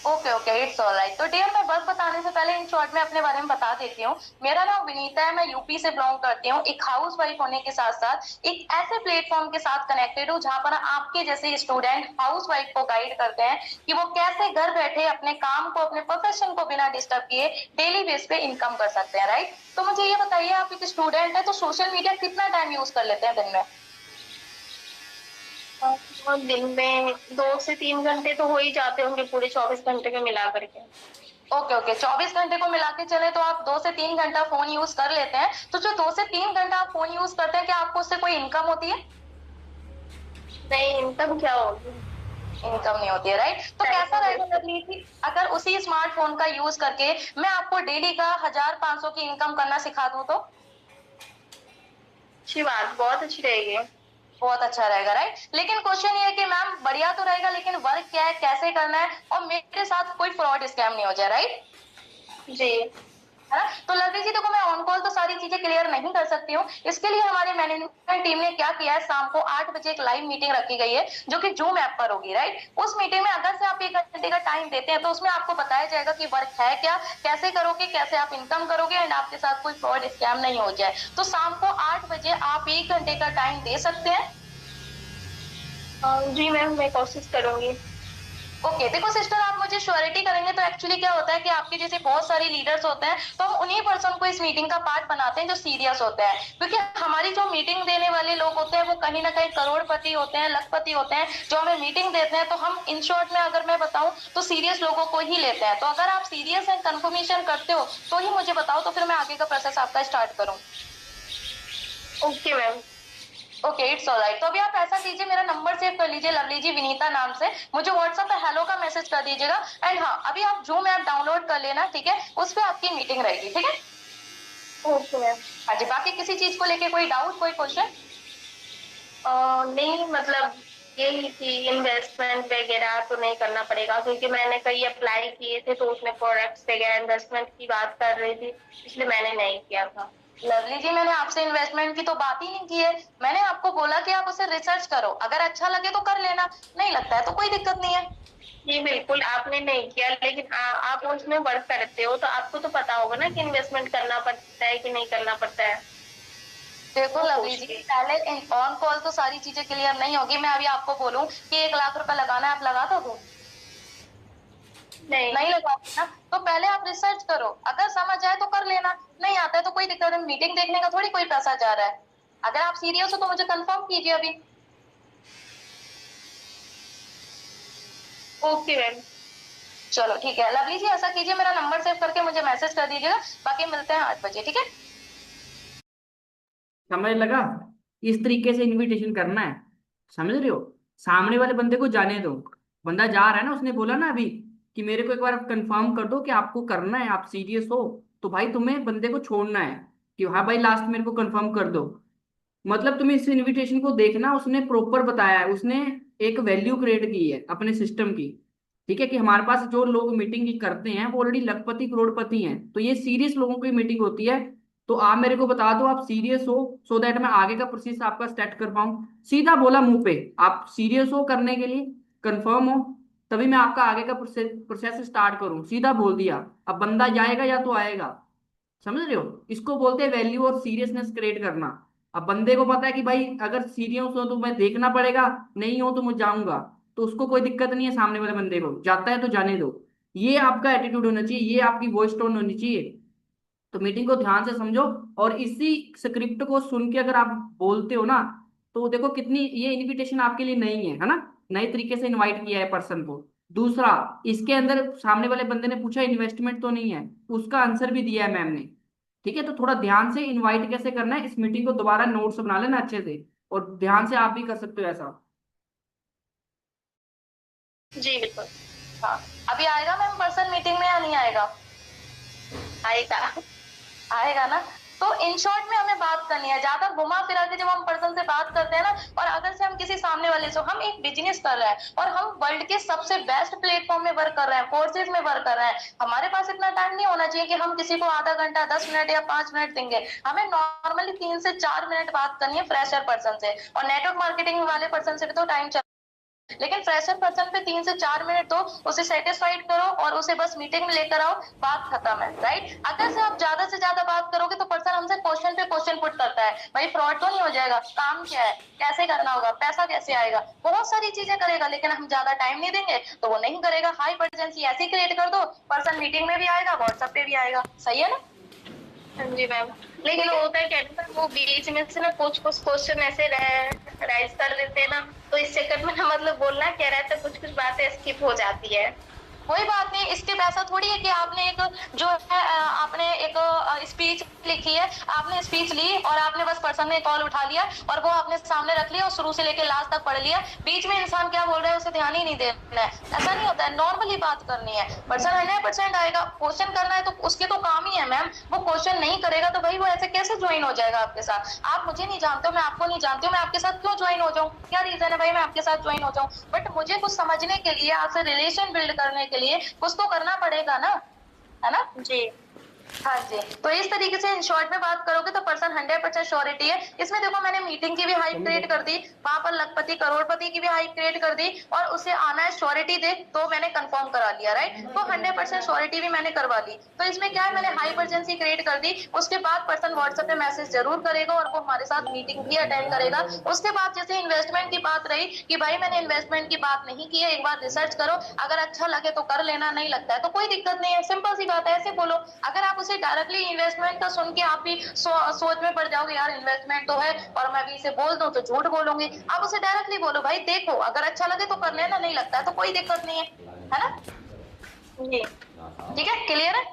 Speaker 3: Okay okay, it's alright. तो डियर, मैं बस बताने से पहले इन शॉर्ट में अपने बारे में बता देती हूँ। मेरा नाम विनीता है, मैं यूपी से बिलोंग करती हूँ। एक हाउस वाइफ होने के साथ साथ एक ऐसे प्लेटफॉर्म के साथ कनेक्टेड हूँ जहां पर आपके जैसे स्टूडेंट हाउस वाइफ को गाइड करते हैं कि वो कैसे घर बैठे अपने काम को, अपने प्रोफेशन को बिना डिस्टर्ब किए डेली बेस पे इनकम कर सकते हैं, राइट? तो मुझे ये बताइए, आप एक स्टूडेंट है तो सोशल मीडिया कितना टाइम यूज कर लेते हैं दिन में?
Speaker 5: और दिन में 2 से 3 घंटे तो हो ही जाते होंगे, पूरे 24 घंटे में मिला करके।
Speaker 3: ओके ओके, 24 घंटे को मिला के चले तो आप 2 से 3 घंटा फोन यूज कर लेते हैं। तो जो 2 से 3 घंटा आप फोन यूज करते हैं, क्या आपको उससे कोई इनकम होती है?
Speaker 5: नहीं, इनकम क्या होगी?
Speaker 3: इनकम नहीं होती है, राइट? तो कैसा रहेगा लवली जी, अगर उसी स्मार्टफोन का यूज करके मैं आपको डेली का 1000-500 की इनकम करना सिखा दूं तो?
Speaker 5: अच्छी बात, बहुत अच्छी रहेगी।
Speaker 3: बहुत अच्छा रहेगा, राइट? लेकिन क्वेश्चन ये है कि मैम बढ़िया तो रहेगा, लेकिन वर्क क्या है, कैसे करना है, और मेरे साथ कोई फ्रॉड स्कैम नहीं हो जाए, राइट?
Speaker 5: जी।
Speaker 3: है ना? तो लवली जी देखो, मैं ऑन कॉल तो सारी चीजें क्लियर नहीं कर सकती हूँ। इसके लिए हमारे मैनेजमेंट टीम ने क्या किया है, शाम को 8 बजे एक लाइव मीटिंग रखी गई है जो कि जूम ऐप पर होगी, राइट? उस मीटिंग में अगर से आप 1 घंटे का टाइम देते हैं तो उसमें आपको बताया जाएगा कि वर्क है क्या, कैसे करोगे, कैसे आप इनकम करोगे, एंड आपके साथ कोई फ्रॉड स्कैम नहीं हो जाए। तो शाम को 8 बजे आप 1 घंटे का टाइम दे सकते हैं।
Speaker 5: जी मैम, मैं कोशिश करूंगी।
Speaker 3: ओके देखो सिस्टर, आप मुझे श्योरिटी करेंगे तो एक्चुअली क्या होता है कि आपके जैसे बहुत सारे लीडर्स होते हैं, तो हम उन्हीं पर्सन को इस मीटिंग का पार्ट बनाते हैं जो सीरियस होते हैं, क्योंकि हमारी जो मीटिंग देने वाले लोग होते हैं वो कहीं ना कहीं करोड़पति होते हैं, लखपति होते हैं, जो हमें मीटिंग देते हैं। तो हम इन शॉर्ट में अगर मैं बताऊं तो सीरियस लोगों को ही लेते हैं। तो अगर आप सीरियस एंड कंफर्मेशन करते हो तो ही मुझे बताओ, तो फिर मैं आगे का प्रोसेस आपका स्टार्ट करूँ।
Speaker 5: Okay ma'am.
Speaker 3: Okay it's alright. तो अभी आप ऐसा कीजिए, मेरा नंबर सेव कर लीजिए लवली जी, विनीता नाम से। मुझे व्हाट्सएप पे हेलो का मैसेज कर दीजिएगा। एंड हाँ, अभी आप जूम ऐप डाउनलोड कर लेना, ठीक है? उस पे आपकी मीटिंग रहेगी, ठीक है?
Speaker 5: Okay ma'am.
Speaker 3: हाँ जी, बाकी किसी चीज को लेके कोई डाउट, कोई क्वेश्चन?
Speaker 5: नहीं, मतलब यही कि इन्वेस्टमेंट वगैरह तो नहीं करना पड़ेगा, क्योंकि मैंने कई अप्लाई किए थे तो उसमें प्रोडक्ट्स वगैरह इन्वेस्टमेंट की बात कर रही थी, इसलिए मैंने नहीं किया था।
Speaker 3: लवली जी, मैंने आपसे इन्वेस्टमेंट की तो बात ही नहीं की है। मैंने आपको बोला कि आप उसे रिसर्च करो, अगर अच्छा लगे तो कर लेना, नहीं लगता है तो कोई दिक्कत नहीं है।
Speaker 5: जी बिल्कुल, आपने नहीं किया, लेकिन आप उसमें वर्क करते हो तो आपको तो पता होगा ना कि इन्वेस्टमेंट करना पड़ता है कि नहीं करना पड़ता है।
Speaker 3: देखो
Speaker 5: तो
Speaker 3: लवली जी,
Speaker 5: पूछिए।
Speaker 3: पहले ऑन कॉल तो सारी चीजें क्लियर नहीं होगी। मैं अभी आपको बोलूं कि 1 लाख रुपए लगाना है, आप लगा दोगे?
Speaker 5: नहीं।
Speaker 3: नहीं लगाओगे ना? तो पहले आप रिसर्च करो, अगर समझ आए तो कर लेना, नहीं आता है तो कोई दिक्कत नहीं। मीटिंग देखने का थोड़ी कोई पैसा जा रहा है। अगर आप सीरियस हो तो मुझे कंफर्म कीजिए अभी।
Speaker 5: Okay ma'am.
Speaker 3: चलो ठीक है लवली जी, ऐसा कीजिए, मेरा नंबर सेव करके मुझे मैसेज कर दीजिएगा। बाकी मिलते हैं 8 बजे, ठीक है? समझ लगा? इस तरीके से इनविटेशन करना है, समझ रहे हो? सामने वाले बंदे को जाने दो, बंदा जा रहा है ना, उसने बोला ना अभी कि मेरे को एक बार कंफर्म कर दो कि आपको करना है, आप सीरियस हो, तो भाई तुम्हें बंदे को छोड़ना है कि हाँ भाई लास्ट मेरे को कंफर्म कर दो। मतलब तुम्हें इस इनविटेशन को देखना, उसने प्रॉपर बताया है, उसने एक वैल्यू क्रिएट की है अपने सिस्टम की, ठीक है? कि हमारे पास जो लोग मीटिंग करते हैं वो ऑलरेडी लखपति करोड़पति हैं, तो ये सीरियस लोगों की मीटिंग होती है। तो आप मेरे को बता दो आप सीरियस हो, सो दैट मैं आगे का प्रोसेस आपका स्टार्ट कर पाऊँ। सीधा बोला मुंह पे, आप सीरियस हो करने के लिए, कंफर्म हो, तभी मैं आपका आगे का प्रोसेस प्रोसेस स्टार्ट करूँ, सीधा बोल दिया। अब बंदा जाएगा या तो आएगा, समझ रहे हो? इसको बोलते हैं वैल्यू और सीरियसनेस क्रिएट करना। अब बंदे को पता है कि भाई अगर सीरियस हो तो मैं देखना पड़ेगा, नहीं हो तो मैं जाऊंगा, तो उसको कोई दिक्कत नहीं है। सामने वाले बंदे को जाता है तो जाने दो, ये आपका एटीट्यूड होना चाहिए, ये आपकी वॉइस टोन होनी चाहिए। तो मीटिंग को ध्यान से समझो, और इसी स्क्रिप्ट को सुन के अगर आप बोलते हो ना, तो देखो कितनी ये इनविटेशन आपके लिए नहीं है, है ना? नए तरीके से इनवाइट किया है पर्सन को। दूसरा, इसके अंदर सामने वाले बंदे ने पूछा इन्वेस्टमेंट तो नहीं है, उसका आंसर भी दिया है मैम ने।
Speaker 1: ठीक है, तो थोड़ा ध्यान से इनवाइट कैसे करना है, इस मीटिंग को दोबारा नोट्स बना लेना अच्छे से, और ध्यान से आप भी कर सकते हो ऐसा।
Speaker 3: जी बिल्कुल। हाँ, अभी आएगा मैम पर्सन मीटिंग में या नहीं आएगा?
Speaker 5: आएगा।
Speaker 3: आएगा ना। तो इन शॉर्ट में हमें बात करनी है, ज्यादा घुमा फिरा के जब हम पर्सन से बात करते हैं ना, और अगर से हम किसी सामने वाले से, हम एक बिजनेस कर रहे हैं और हम वर्ल्ड के सबसे बेस्ट प्लेटफॉर्म में वर्क कर रहे हैं, फोर्सेज में वर्क कर रहे हैं, हमारे पास इतना टाइम नहीं होना चाहिए कि हम किसी को आधा घंटा 10 मिनट या 5 मिनट देंगे। हमें नॉर्मली 3 से 4 मिनट बात करनी है फ्रेशर पर्सन से, और नेटवर्क मार्केटिंग वाले पर्सन से भी तो टाइम, लेकिन फ्रेशर पर्सन पे 3 से 4 मिनट दो, उसे सेटिस्फाइड करो और उसे बस मीटिंग में लेकर आओ, बात खत्म है, राइट। अगर से आप ज्यादा से ज्यादा बात करोगे तो पर्सन हमसे क्वेश्चन पे क्वेश्चन पुट करता है, भाई फ्रॉड तो नहीं हो जाएगा, काम क्या है, कैसे करना होगा, पैसा कैसे आएगा, बहुत सारी चीजें करेगा, लेकिन हम ज्यादा टाइम नहीं देंगे तो वो नहीं करेगा। हाई अर्जेंसी ऐसी क्रिएट कर दो, पर्सन मीटिंग में भी आएगा, व्हाट्सएप पे भी आएगा, सही है ना?
Speaker 5: हाँ जी मैम, लेकिन होता है क्या है ना, वो बीच में से ना कुछ कुछ क्वेश्चन ऐसे राइज कर देते हैं ना, तो इस चक्कर में ना मतलब बोलना क्या रहता है, कुछ कुछ बातें स्किप हो जाती है।
Speaker 3: कोई बात नहीं, इसके पैसा थोड़ी है कि आपने एक जो है आपने एक स्पीच लिखी है, आपने स्पीच ली और आपने बस पर्सन ने कॉल उठा लिया और वो आपने सामने रख लिया और शुरू से लेकर लास्ट तक पढ़ लिया, बीच में इंसान क्या बोल रहा है उसे ध्यान ही नहीं देना है, ऐसा नहीं होता है। नॉर्मली बात करनी है, पर्सन 100% आएगा, क्वेश्चन करना है तो उसके तो काम ही है मैम, वो क्वेश्चन नहीं करेगा तो भाई वो ऐसे कैसे ज्वाइन हो जाएगा आपके साथ? आप मुझे नहीं जानते हो, मैं आपको नहीं जानती हूँ, मैं आपके साथ क्यों ज्वाइन हो जाऊँ? क्या रीजन है भाई मैं आपके साथ ज्वाइन हो जाऊँ? बट मुझे कुछ समझने के लिए, आपसे रिलेशन बिल्ड करने के लिए कुछ तो करना पड़ेगा ना, है ना?
Speaker 5: जी
Speaker 3: हाँ जी। तो इस तरीके से इन शॉर्ट में बात करोगे तो पर्सन 100% श्योरिटी है। इसमें देखो मैंने मीटिंग की भी हाइप क्रिएट कर दी, वहां पर लखपति करोड़पति की भी हाइप क्रिएट कर दी, और उसे आना है श्योरिटी दे तो मैंने कंफर्म करा लिया, राइट। तो 100% श्योरिटी भी मैंने करवा ली। तो इसमें क्या है, मैंने हाई अर्जेंसी क्रिएट कर दी, उसके बाद पर्सन व्हाट्सएप पे मैसेज जरूर करेगा और वो हमारे साथ मीटिंग भी अटेंड करेगा। उसके बाद जैसे इन्वेस्टमेंट की बात रही कि भाई मैंने इन्वेस्टमेंट की बात नहीं की है, एक बार रिसर्च करो, अगर अच्छा लगे तो कर लेना, नहीं लगता है तो कोई दिक्कत नहीं है, सिंपल सी बात है, ऐसे बोलो। अगर आप उसे डायरेक्टली इन्वेस्टमेंट का सुन के आप भी सोच में पड़ जाओगे यार इन्वेस्टमेंट तो है और मैं भी इसे बोल दूं तो झूठ बोलूंगी, आप उसे डायरेक्टली बोलो भाई देखो अगर अच्छा लगे तो कर लेना, नहीं लगता है तो कोई दिक्कत नहीं है ना?
Speaker 5: जी
Speaker 3: ठीक है, क्लियर है?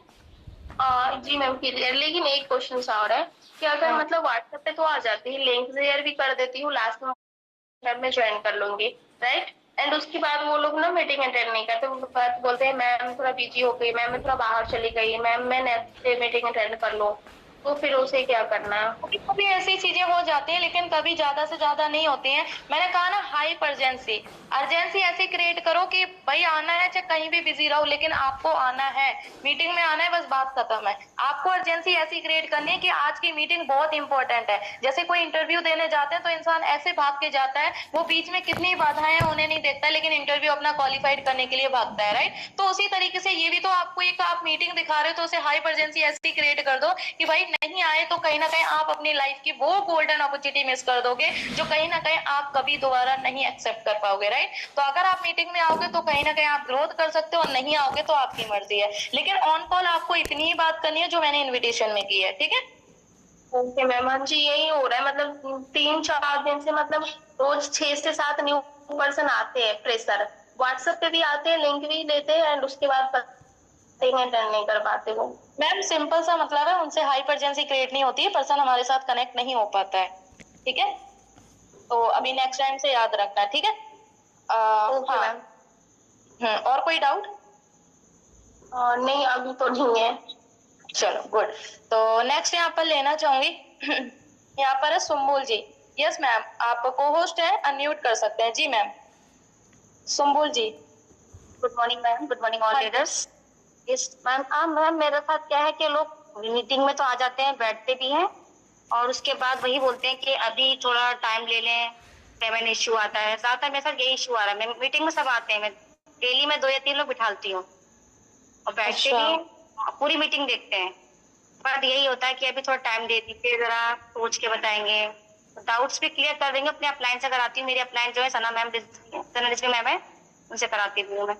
Speaker 5: जी मैम क्लियर, लेकिन एक क्वेश्चन और है कि अगर
Speaker 3: हाँ।
Speaker 5: मतलब व्हाट्सएप पे तो आ जाती है, लिंक शेयर भी कर देती हूँ, लास्ट में ज्वाइन कर लूंगी, राइट, एंड उसके बाद वो लोग ना मीटिंग अटेंड नहीं करते, वो बात बोलते हैं मैम थोड़ा बिजी हो गई, मैम मैं थोड़ा बाहर चली गई, मैम मैं नेक्स्ट डे मीटिंग अटेंड कर लूँ, तो फिर उसे क्या करना है?
Speaker 3: कभी कभी ऐसी चीजें हो जाती हैं, लेकिन कभी ज्यादा से ज्यादा नहीं होती हैं। मैंने कहा ना हाई अर्जेंसी, अर्जेंसी ऐसी क्रिएट करो कि भाई आना है चाहे कहीं भी बिजी रहो, लेकिन आपको आना है, मीटिंग में आना है, बस बात खत्म है। आपको अर्जेंसी ऐसी क्रिएट करनी है कि आज की मीटिंग बहुत इंपॉर्टेंट है। जैसे कोई इंटरव्यू देने जाते हैं तो इंसान ऐसे भाग के जाता है, वो बीच में कितनी बाधाएं हैं उन्हें नहीं देखता, लेकिन इंटरव्यू अपना क्वालिफाइड करने के लिए भागता है, राइट। तो उसी तरीके से ये भी तो आपको एक आप मीटिंग दिखा रहे हो तो उसे हाई अर्जेंसी ऐसी क्रिएट कर दो कि भाई नहीं आए तो कहीं ना कहीं आप अपनी लाइफ की वो गोल्डन अपॉर्चुनिटी मिस कर दोगे जो कहीं ना कहीं आप कभी दोबारा नहीं एक्सेप्ट कर पाओगे, राइट। तो अगर आप मीटिंग में आओगे तो कहीं ना कहीं आप ग्रोथ कर सकते हो, और नहीं आओगे तो आपकी मर्जी है, लेकिन ऑन कॉल आपको इतनी ही बात करनी है जो मैंने इन्विटेशन में की है, ठीक है?
Speaker 5: ओके मैम, हाँ जी यही हो रहा है, मतलब 3-4 दिन से मतलब रोज 6 से 7 न्यू पर्सन आते हैं, फ्रेशर व्हाट्सएप पे भी आते हैं, लिंक भी लेते हैं, एंड उसके बाद अटेंड नहीं कर पाते वो।
Speaker 3: मैम सिंपल सा मतलब है, उनसे हाई अर्जेंसी क्रिएट नहीं होती है, पर्सन हमारे साथ कनेक्ट नहीं हो पाता है, ठीक है। तो अभी नेक्स्ट टाइम से याद रखना, ठीक है?
Speaker 5: ओके
Speaker 3: हाँ।
Speaker 5: मैम।
Speaker 3: और कोई डाउट?
Speaker 5: नहीं अभी तो नहीं है।
Speaker 3: चलो गुड। तो नेक्स्ट यहाँ पर लेना चाहूंगी यहाँ पर है सुम्बुल जी। यस मैम, आप को होस्ट है, अनम्यूट कर सकते हैं। जी ma'am, Sumbul ji.
Speaker 5: Good morning ma'am, good morning all leaders. Yes ma'am, ma'am मेरे साथ क्या है कि लोग मीटिंग में तो आ जाते हैं, बैठते भी हैं, और उसके बाद वही बोलते हैं कि अभी थोड़ा टाइम ले लें, पेमेंट इश्यू आता है, ज्यादातर मेरे साथ यही इश्यू आ रहा है। मैं मीटिंग में सब आते हैं, मैं डेली में 2 या 3 लोग बिठाती हूँ और बैठते भी पूरी मीटिंग देखते हैं, पर यही होता है कि अभी थोड़ा टाइम दे दीजिए, जरा सोच के बताएंगे, डाउट्स भी क्लियर कर देंगे। अपने अपलाइन से कराती हूँ, मेरी अपलाइन जो है सना मैम, सना मैम है, उनसे कराती हूँ मैं।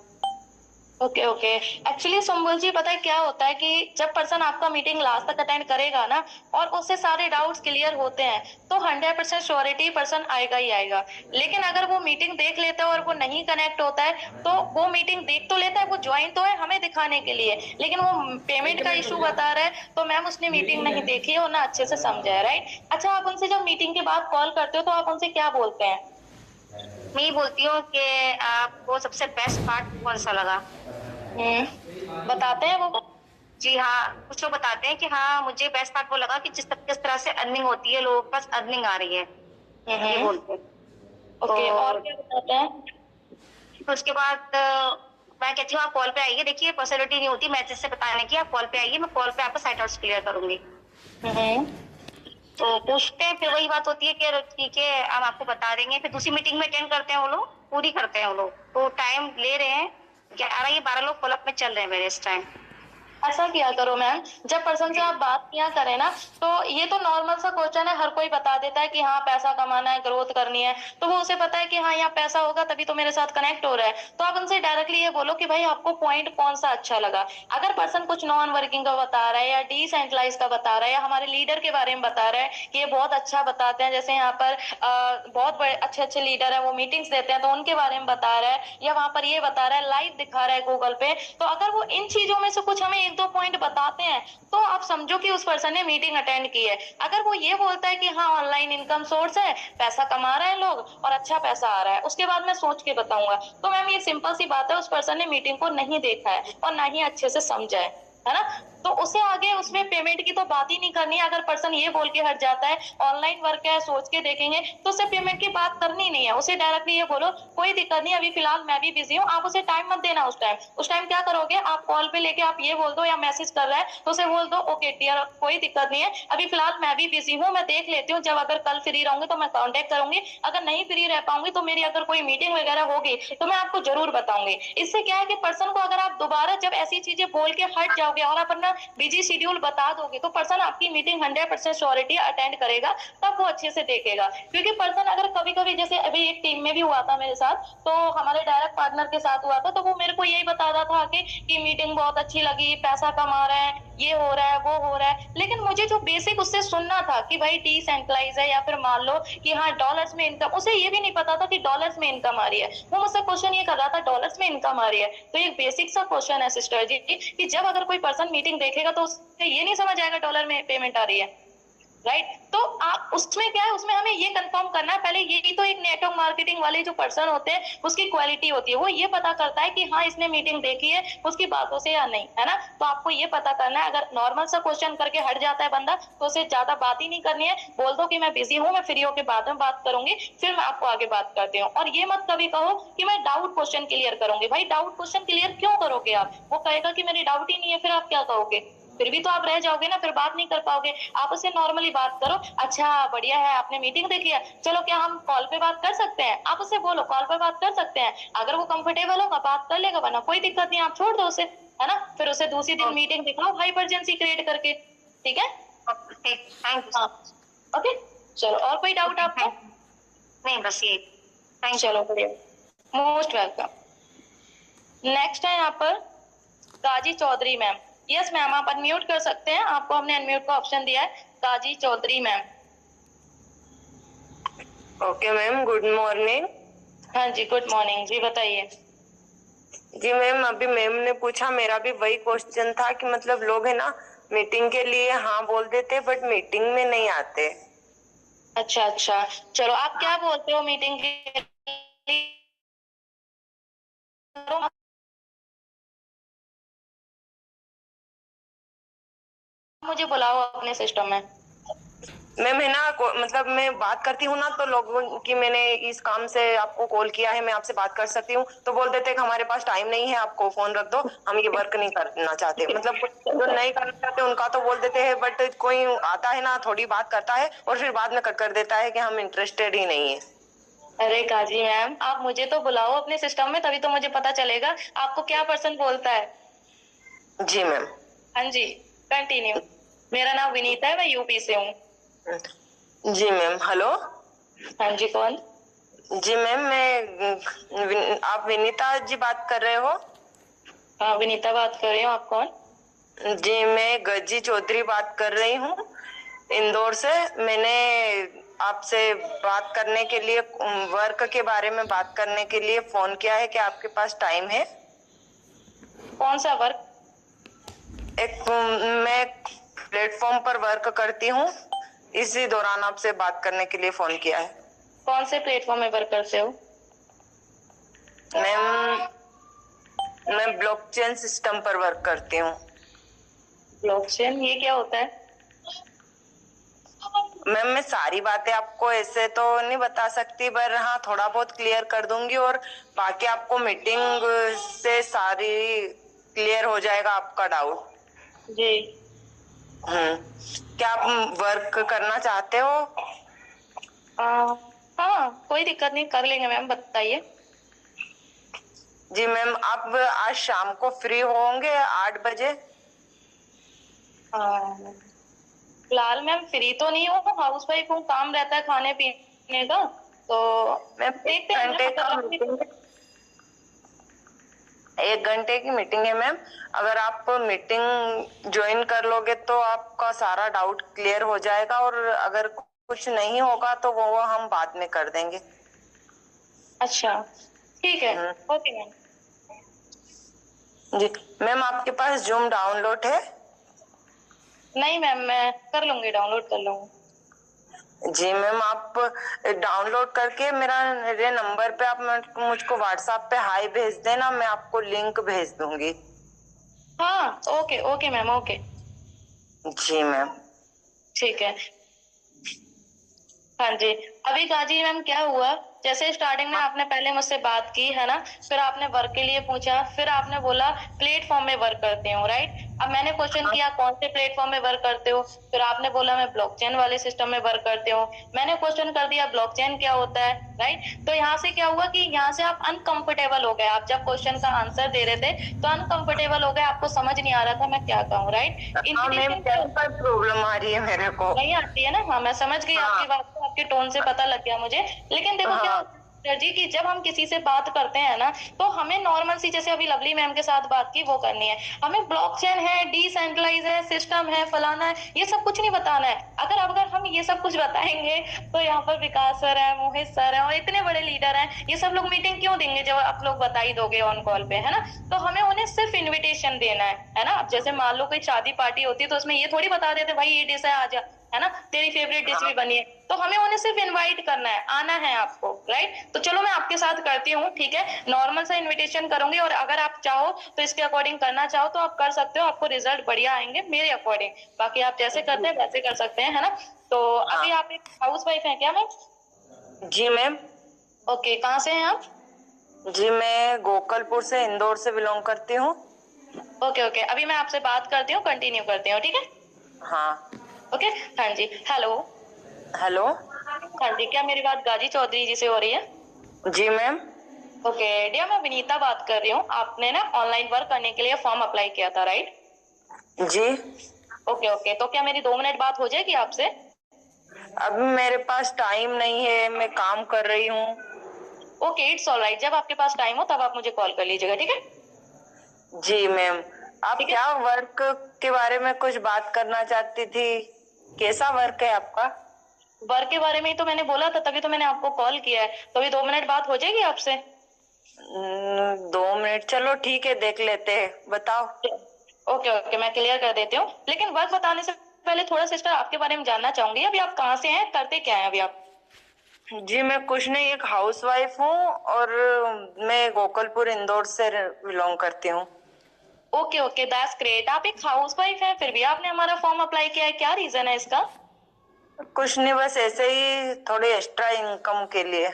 Speaker 3: Okay okay. एक्चुअली सुम्बुल जी, पता है क्या होता है कि जब पर्सन आपका मीटिंग लास्ट तक अटेंड करेगा ना और उससे सारे डाउट्स क्लियर होते हैं तो 100% श्योरिटी पर्सन आएगा ही आएगा। लेकिन अगर वो मीटिंग देख लेता है और वो नहीं कनेक्ट होता है तो वो मीटिंग देख तो लेता है, वो ज्वाइन तो है हमें दिखाने के लिए, लेकिन वो पेमेंट का इशू बता रहा है तो मैम उसने मीटिंग नहीं देखी है और ना अच्छे से समझा है, राइट। अच्छा, आप उनसे जब मीटिंग के बाद कॉल करते हो तो आप उनसे क्या बोलते हैं?
Speaker 5: मैं ये बोलती हूँ कि आपको सबसे बेस्ट पार्ट कौन सा लगा।
Speaker 3: बताते हैं वो?
Speaker 5: जी हाँ, कुछ लोग बताते हैं कि हाँ मुझे बेस्ट पार्ट वो लगा कि किस तरह से अर्निंग होती है, लोगों के पास अर्निंग आ रही है, ये बोलते हैं।
Speaker 3: ओके,
Speaker 5: तो
Speaker 3: और क्या बताते हैं?
Speaker 5: तो उसके बाद मैं कहती हूँ आप कॉल पे आइए, देखिए पॉसिबिलिटी नहीं होती मैसेज से बताने की, आप कॉल पे आइए, मैं कॉल पे आपका साइट आउट्स क्लियर करूंगी। तो पूछते हैं, फिर वही बात होती है कि ठीक है हम आपको बता देंगे, फिर दूसरी मीटिंग में अटेंड करते हैं वो लोग, पूरी करते हैं वो लोग, तो टाइम ले रहे हैं 11 या 12 लोग फॉलोअप में चल रहे हैं मेरे इस टाइम।
Speaker 3: ऐसा किया करो मैम, जब पर्सन से आप बात किया करें ना तो ये तो नॉर्मल सा क्वेश्चन है, हर कोई बता देता है कि हाँ पैसा कमाना है, ग्रोथ करनी है, तो वो उसे पता है कि हाँ यहाँ पैसा होगा तभी तो मेरे साथ कनेक्ट हो रहा है। तो आप उनसे डायरेक्टली ये बोलो कि भाई आपको पॉइंट कौन सा अच्छा लगा। अगर पर्सन कुछ नॉन वर्किंग का बता रहा है या डिसेंट्रलाइज का बता रहा है या हमारे लीडर के बारे में बता रहा है कि ये बहुत अच्छा बताते हैं, जैसे यहाँ पर बहुत बड़े अच्छे अच्छे लीडर है वो मीटिंग्स देते हैं तो उनके बारे में बता रहा है, या वहां पर ये बता रहा है, लाइव दिखा रहा है गूगल पे, तो अगर वो इन चीजों में से कुछ हमें एक दो पॉइंट बताते हैं तो आप समझो कि उस पर्सन ने मीटिंग अटेंड की है। अगर वो ये बोलता है कि हाँ ऑनलाइन इनकम सोर्स है, पैसा कमा रहे हैं लोग और अच्छा पैसा आ रहा है, उसके बाद मैं सोच के बताऊंगा, तो मैम ये सिंपल सी बात है, उस पर्सन ने मीटिंग को नहीं देखा है और ना ही अच्छे से समझा है ना। तो उसे आगे उसमें पेमेंट की तो बात ही नहीं करनी है। अगर पर्सन ये बोल के हट जाता है ऑनलाइन वर्क है सोच के देखेंगे, तो उसे पेमेंट की बात करनी नहीं है। उसे डायरेक्टली ये बोलो कोई दिक्कत नहीं, अभी फिलहाल मैं भी बिजी हूँ, आप उसे टाइम मत देना। उस टाइम क्या करोगे, आप कॉल पे लेके आप ये बोल दो या मैसेज कर रहा है तो उसे बोल दो ओके डियर कोई दिक्कत नहीं है, अभी फिलहाल मैं भी बिजी हूँ, मैं देख लेती हूँ, जब अगर कल फ्री रहूंगी तो मैं कांटेक्ट करूंगी, अगर नहीं फ्री रह पाऊंगी तो मेरी अगर कोई मीटिंग वगैरह होगी तो मैं आपको जरूर बताऊंगी। इससे क्या है कि पर्सन को अगर आप दोबारा जब ऐसी चीजें बोल के हट जाओगे और आप अपना बिजी शेड्यूल बता दोगे तो पर्सन आपकी मीटिंग 100% श्योरिटी अटेंड करेगा, तब वो अच्छे से देखेगा। क्योंकि पर्सन अगर कभी कभी, जैसे अभी एक टीम में भी हुआ था मेरे साथ, तो हमारे डायरेक्ट पार्टनर के साथ हुआ था, तो वो मेरे को यही बता रहा था कि मीटिंग बहुत अच्छी लगी, पैसा कमा रहे हैं, ये हो रहा है वो हो रहा है, लेकिन मुझे जो बेसिक उससे सुनना था कि भाई डिसेंट्रलाइज है या फिर मान लो कि हाँ डॉलर्स में इनकम, उसे ये भी नहीं पता था कि डॉलर्स में इनकम आ रही है। वो मुझसे क्वेश्चन ये कर रहा था डॉलर्स में इनकम आ रही है, तो एक बेसिक सा क्वेश्चन है सिस्टर जी कि जब अगर कोई पर्सन मीटिंग देखेगा तो उससे ये नहीं समझ आएगा डॉलर में पेमेंट आ रही है, राइट। तो आप उसमें क्या है, उसमें हमें ये कंफर्म करना है पहले, यही तो एक नेटवर्क मार्केटिंग वाले जो पर्सन होते हैं उसकी क्वालिटी होती है, वो ये पता करता है कि हाँ इसने मीटिंग देखी है उसकी बातों से या नहीं, है ना। तो आपको ये पता करना है, अगर नॉर्मल सा क्वेश्चन करके हट जाता है बंदा तो उसे ज्यादा बात ही नहीं करनी है, बोल दो कि मैं बिजी हूँ, मैं फ्री होकर बाद में बात करूंगी, फिर मैं आपको आगे बात करती हूँ। और ये मत कभी कहो कि मैं डाउट क्वेश्चन क्लियर करूंगी, भाई डाउट क्वेश्चन क्लियर क्यों करोगे आप, वो कहेगा कि मेरी डाउट ही नहीं है, फिर आप क्या कहोगे, फिर भी तो आप रह जाओगे ना, फिर बात नहीं कर पाओगे। आप उससे नॉर्मली बात करो, अच्छा बढ़िया है आपने मीटिंग देख लिया, चलो क्या हम कॉल पे बात कर सकते हैं, आप उससे बोलो कॉल पे बात कर सकते हैं, अगर वो कंफर्टेबल होगा बात कर लेगा, वरना कोई दिक्कत नहीं, आप छोड़ दो उसे, है ना। फिर उसे दूसरी दिन मीटिंग दिखाओ हाइपरजेंसी क्रिएट करके, ठीक है।
Speaker 5: Thank you.
Speaker 3: हाँ ओके, चलो और कोई डाउट आपको?
Speaker 5: नहीं बस ये, थैंक
Speaker 3: चलो बढ़िया, मोस्ट वेलकम। नेक्स्ट है यहाँ पर काजी चौधरी मैम। यस मैम, आप अनम्यूट कर सकते हैं, आपको हमने अनम्यूट का ऑप्शन दिया है। Qazi Chaudhary ma'am.
Speaker 6: Okay ma'am, good morning.
Speaker 3: हाँ जी गुड मॉर्निंग जी, बताइए।
Speaker 6: जी मैम, अभी मैम ने पूछा, मेरा भी वही क्वेश्चन था कि मतलब लोग है ना मीटिंग के लिए हाँ बोल देते बट मीटिंग में नहीं आते।
Speaker 3: अच्छा अच्छा, चलो आप क्या बोलते हो मीटिंग के लिए? मुझे बुलाओ अपने सिस्टम में।
Speaker 6: मैम है ना मतलब मैं बात करती हूँ ना तो लोगों की, मैंने इस काम से आपको कॉल किया है, मैं आपसे बात कर सकती हूँ, तो बोल देते कि हमारे पास टाइम नहीं है, आपको फोन रख दो, हम ये वर्क नहीं करना चाहते। मतलब जो नहीं करना चाहते उनका तो बोल देते हैं, बट कोई आता है ना थोड़ी बात करता है और फिर बाद में कट कर देता है कि हम इंटरेस्टेड ही नहीं है।
Speaker 3: अरे काजी मैम, आप मुझे तो बुलाओ अपने सिस्टम में, तभी तो मुझे पता चलेगा आपको क्या पर्सन बोलता है।
Speaker 6: जी मैम।
Speaker 3: हाँ जी कंटिन्यू। मेरा नाम विनीता है, मैं यूपी से हूँ।
Speaker 6: जी मैम। हेलो।
Speaker 3: हाँ जी कौन?
Speaker 6: जी मैम, मैं आप विनीता जी बात कर रहे हो?
Speaker 3: हाँ विनीता बात कर रही हूँ, आप कौन?
Speaker 6: जी मैं गज्जी चौधरी बात कर रही हूँ इंदौर से। मैंने आपसे बात करने के लिए, वर्क के बारे में बात करने के लिए फोन किया है। कि आपके पास टाइम है?
Speaker 3: कौन सा वर्क?
Speaker 6: मैं प्लेटफॉर्म पर वर्क करती हूँ, इसी दौरान आपसे बात करने के लिए फोन किया है।
Speaker 3: कौन से प्लेटफॉर्म में वर्क करते हो?
Speaker 6: मैम मैं ब्लॉकचेन सिस्टम पर वर्क करती हूँ।
Speaker 3: ब्लॉकचेन, ये क्या होता है?
Speaker 6: मैम मैं सारी बातें आपको ऐसे तो नहीं बता सकती, पर हाँ थोड़ा बहुत क्लियर कर दूंगी, और बाकी आपको मीटिंग से सारी क्लियर हो जाएगा आपका डाउट।
Speaker 3: जी।
Speaker 6: क्या आप वर्क करना चाहते हो?
Speaker 3: हाँ कोई दिक्कत नहीं, कर लेंगे मैम, बताइए।
Speaker 6: जी मैम, आप आज शाम को फ्री होंगे 8 बजे?
Speaker 3: फिलहाल मैम फ्री तो नहीं हूँ, हाउस वाइफ हूँ, काम रहता है खाने पीने का, तो
Speaker 6: मैम
Speaker 3: देखते हैं
Speaker 6: घंटे का मीटिंग, 1 घंटे की मीटिंग है मैम। अगर आप मीटिंग ज्वाइन कर लोगे तो आपका सारा डाउट क्लियर हो जाएगा, और अगर कुछ नहीं होगा तो वो हम बाद में कर देंगे।
Speaker 3: अच्छा ठीक है, ओके मैम।
Speaker 6: जी मैम, आपके पास जूम डाउनलोड है?
Speaker 3: नहीं मैम, मैं कर लूंगी, डाउनलोड कर लूंगी।
Speaker 6: जी मैम, आप डाउनलोड करके मेरे नंबर पे आप मुझको व्हाट्सएप पे हाई भेज देना, मैं आपको लिंक भेज दूंगी।
Speaker 3: हाँ ओके ओके मैम, ओके।
Speaker 6: जी मैम।
Speaker 3: ठीक है। हाँ जी। अभी गाजी मैम क्या हुआ, जैसे स्टार्टिंग में आपने पहले मुझसे बात की है ना, फिर आपने वर्क के लिए पूछा, फिर आपने बोला प्लेटफॉर्म में वर्क करते हो, राइट? अब मैंने क्वेश्चन किया कौन से प्लेटफॉर्म में वर्क करते हो, फिर आपने बोला मैं ब्लॉकचेन वाले सिस्टम में वर्क करते हो। मैंने क्वेश्चन कर दिया ब्लॉकचेन क्या होता है, राइट? तो यहाँ से क्या हुआ कि यहाँ से आप अनकंफर्टेबल हो गए। आप जब क्वेश्चन का आंसर दे रहे थे तो अनकंफर्टेबल हो गए, आपको समझ नहीं आ रहा था मैं क्या कहूँ, राइट? इन्विटेशन
Speaker 6: प्रॉब्लम आ रही है मेरे को?
Speaker 3: नहीं आती है ना? हाँ मैं समझ गई आपकी बात को, आपके टोन से पता लग गया मुझे। लेकिन देखो क्या जी, कि जब हम किसी से बात करते हैं ना, तो हमें नॉर्मल सी, जैसे अभी लवली मैम के साथ बात की, वो करनी है। हमें ब्लॉकचेन है, डिसेंट्रलाइज है, सिस्टम है, फलाना है, ये सब कुछ नहीं बताना है। अगर हम ये सब कुछ बताएंगे तो यहाँ पर विकास सर है, मोहित सर है, और इतने बड़े लीडर हैं, ये सब लोग मीटिंग क्यों देंगे जब आप लोग बता ही दोगे ऑन कॉल पे, है ना? तो हमें उन्हें सिर्फ इन्विटेशन देना है ना? अब जैसे मान लो कोई शादी पार्टी होती है तो उसमें ये थोड़ी बता देते भाई ये डिश है, आजा, है ना, तेरी फेवरेट डिश भी बनी है। तो हमें उन्हें सिर्फ इनवाइट करना है, आना है आपको, राइट? तो चलो मैं आपके साथ करती हूँ, ठीक है? नॉर्मल सा इनविटेशन करूंगी, और अगर आप चाहो तो इसके अकॉर्डिंग करना चाहो तो आप कर सकते हो, आपको रिजल्ट बढ़िया आएंगे मेरे अकॉर्डिंग। बाकी आप जैसे करते हैं वैसे कर सकते हैं, है ना? तो अभी आप एक हाउस वाइफ है क्या मैम?
Speaker 6: जी मैम।
Speaker 3: ओके, कहाँ से हैं आप?
Speaker 6: जी मैं गोकलपुर से, इंदौर से बिलोंग करती हूँ।
Speaker 3: ओके ओके, अभी मैं आपसे बात करती हूँ, कंटिन्यू करती हूँ, ठीक है?
Speaker 6: हाँ।
Speaker 3: ओके। हाँ जी, हेलो।
Speaker 6: हेलो।
Speaker 3: हाँ जी, क्या मेरी बात गाजी चौधरी जी से हो रही है?
Speaker 6: जी मैम।
Speaker 3: ओके डियर, मैं विनीता बात कर रही हूँ। आपने ना ऑनलाइन वर्क करने के लिए फॉर्म अप्लाई किया था, राइट?
Speaker 6: जी।
Speaker 3: ओके ओके, तो क्या मेरी 2 मिनट बात हो जाएगी आपसे?
Speaker 6: अभी मेरे पास टाइम नहीं है, मैं काम कर रही हूँ।
Speaker 3: ओके, इट्स ऑल राइट, जब आपके पास टाइम हो तब आप मुझे कॉल कर लीजिएगा, ठीक है?
Speaker 6: जी मैम, आप
Speaker 3: ठीक है।
Speaker 6: क्या वर्क के बारे में कुछ बात करना चाहती थी? कैसा वर्क है आपका?
Speaker 3: वर्क के बारे में ही तो मैंने बोला था, तभी तो मैंने आपको कॉल किया है। तो अभी 2 मिनट बात हो जाएगी आपसे?
Speaker 6: 2 मिनट, चलो ठीक है, देख लेते हैं, बताओ।
Speaker 3: ओके ओके, मैं क्लियर कर देती हूँ, लेकिन वर्क बताने से पहले थोड़ा सिस्टर आपके बारे में जानना चाहूंगी। अभी आप कहाँ से हैं, करते क्या हैं अभी आप?
Speaker 6: जी मैं कुछ नहीं, एक हाउसवाइफ हूँ, और मैं गोकलपुर इंदौर से बिलोंग करती हूँ।
Speaker 3: Okay okay, that's great. आप एक हाउसवाइफ हैं, फिर भी आपने हमारा फॉर्म अप्लाई किया है, क्या रीजन है इसका?
Speaker 6: कुछ नहीं, बस ऐसे ही थोड़ी एक्स्ट्रा इनकम के लिए।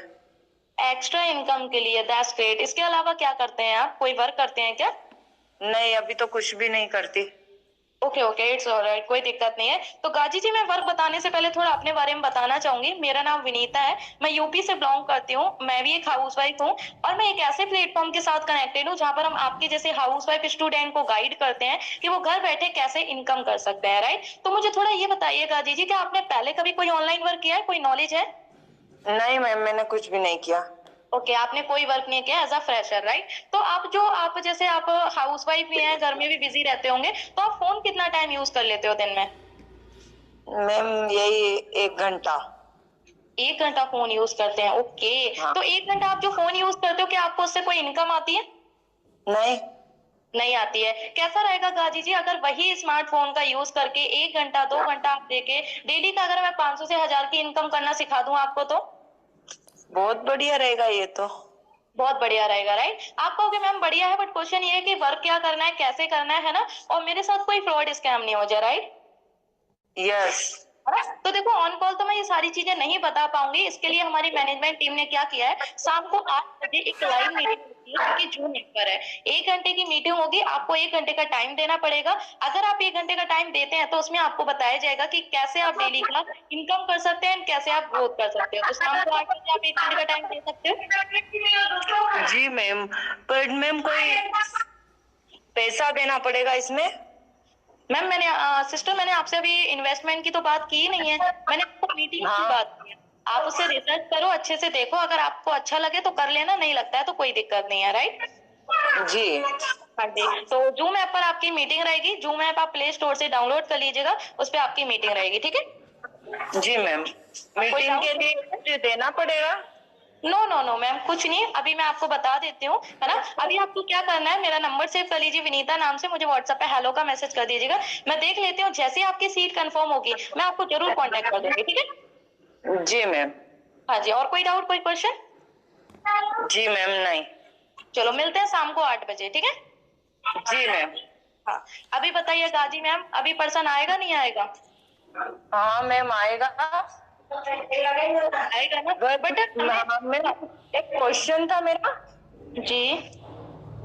Speaker 3: एक्स्ट्रा इनकम के लिए, दैट्स ग्रेट। इसके अलावा क्या करते हैं आप, कोई वर्क करते हैं क्या?
Speaker 6: नहीं, अभी तो कुछ भी नहीं करती।
Speaker 3: ओके ओके, इट्स ऑलराइट, कोई दिक्कत नहीं है। तो गाजी जी, मैं वर्क बताने से पहले थोड़ा अपने बारे में बताना चाहूंगी। मेरा नाम विनीता है, मैं यूपी से बिलोंग करती हूँ, मैं भी एक हाउसवाइफ हूँ, और मैं एक ऐसे प्लेटफॉर्म के साथ कनेक्टेड हूँ जहाँ पर हम आपके जैसे हाउसवाइफ स्टूडेंट को गाइड करते हैं कि वो घर बैठे कैसे इनकम कर सकते हैं, राइट? तो मुझे थोड़ा ये बताइए गाजी जी, क्या आपने पहले कभी कोई ऑनलाइन वर्क किया है, कोई नॉलेज है?
Speaker 6: नहीं मैम, मैंने कुछ भी नहीं किया।
Speaker 3: ओके, आपने कोई वर्क नहीं किया एज अ फ्रेशर, राइट? तो आप जैसे आप हाउस वाइफ भी हैं, घर में भी बिजी रहते होंगे, तो आप फोन कितना टाइम यूज कर लेते हो दिन में?
Speaker 6: मैम यही 1 घंटा।
Speaker 3: 1 घंटा फोन यूज करते हैं, ओके।
Speaker 6: हाँ।
Speaker 3: तो 1 घंटा आप जो फोन यूज करते हो, क्या आपको उससे कोई इनकम आती है?
Speaker 6: नहीं।
Speaker 3: नहीं आती है। कैसा रहेगा गाजी जी अगर वही स्मार्टफोन का यूज करके 1 घंटा 2 घंटा आप देके डेली का अगर मैं 500 से 1000 की इनकम करना सिखा दूं आपको, तो
Speaker 6: बहुत बढ़िया रहेगा ये तो।
Speaker 3: बहुत बढ़िया रहेगा, राइट? आप कहोगे मैम बढ़िया है, बट क्वेश्चन ये है कि वर्क क्या करना है, कैसे करना है ना, और मेरे साथ कोई फ्रॉड स्कैम नहीं हो जाए, राइट?
Speaker 6: यस।
Speaker 3: तो देखो, ऑन कॉल तो मैं ये सारी चीजें नहीं बता पाऊंगी। इसके लिए हमारी मैनेजमेंट टीम ने क्या किया है, शाम को 8 बजे एक लाइव मीटिंग होती है जो कि जूम ऐप पर है। 1 घंटे की मीटिंग होगी, आपको 1 घंटे का टाइम देना पड़ेगा। अगर आप 1 घंटे का टाइम देते हैं तो उसमें आपको बताया जाएगा कि कैसे आप डेली का इनकम कर सकते हैं, कैसे आप ग्रोथ कर सकते हो। तो शाम को 8 बजे आप 1 घंटे का टाइम दे सकते हो।
Speaker 6: जी मैम, पर मैम कोई पैसा देना पड़ेगा इसमें?
Speaker 3: मैम सिस्टर, मैंने आपसे अभी इन्वेस्टमेंट की तो बात की ही नहीं है, मैंने आपको मीटिंग की
Speaker 6: हाँ।
Speaker 3: बात की है। आप उससे रिसर्च करो, अच्छे से देखो, अगर आपको अच्छा लगे तो कर लेना, नहीं लगता है तो कोई दिक्कत नहीं है, राइट?
Speaker 6: जी।
Speaker 3: हाँ जी। तो जूम ऐप पर आपकी मीटिंग रहेगी। जूम ऐप आप प्ले स्टोर से डाउनलोड कर लीजिएगा, उस पर आपकी मीटिंग रहेगी, ठीक है?
Speaker 6: जी मैम, मीटिंग के लिए कुछ देना पड़ेगा?
Speaker 3: नो नो नो मैम, कुछ नहीं। अभी मैं आपको बता देती हूँ, है ना। अभी आपको क्या करना है, मेरा नंबर सेव कर लीजिए, विनीता नाम से। मुझे व्हाट्सएप पे हेलो का मैसेज कर दीजिएगा, मैं देख लेती हूँ। जैसे ही आपकी सीट कंफर्म होगी मैं आपको जरूर कांटेक्ट कर दूंगी, ठीक है?
Speaker 6: जी मैम।
Speaker 3: हाँ जी। और कोई डाउट, कोई क्वेश्चन?
Speaker 6: जी मैम, नहीं।
Speaker 3: चलो मिलते हैं शाम को 8 बजे, ठीक है?
Speaker 6: जी मैम।
Speaker 3: हाँ। अभी बताइए गाजी मैम, अभी पर्सन आएगा नहीं आएगा?
Speaker 6: हाँ मैम, आएगा।
Speaker 3: आएगा ना? बट
Speaker 6: मैम एक क्वेश्चन था मेरा।
Speaker 3: जी।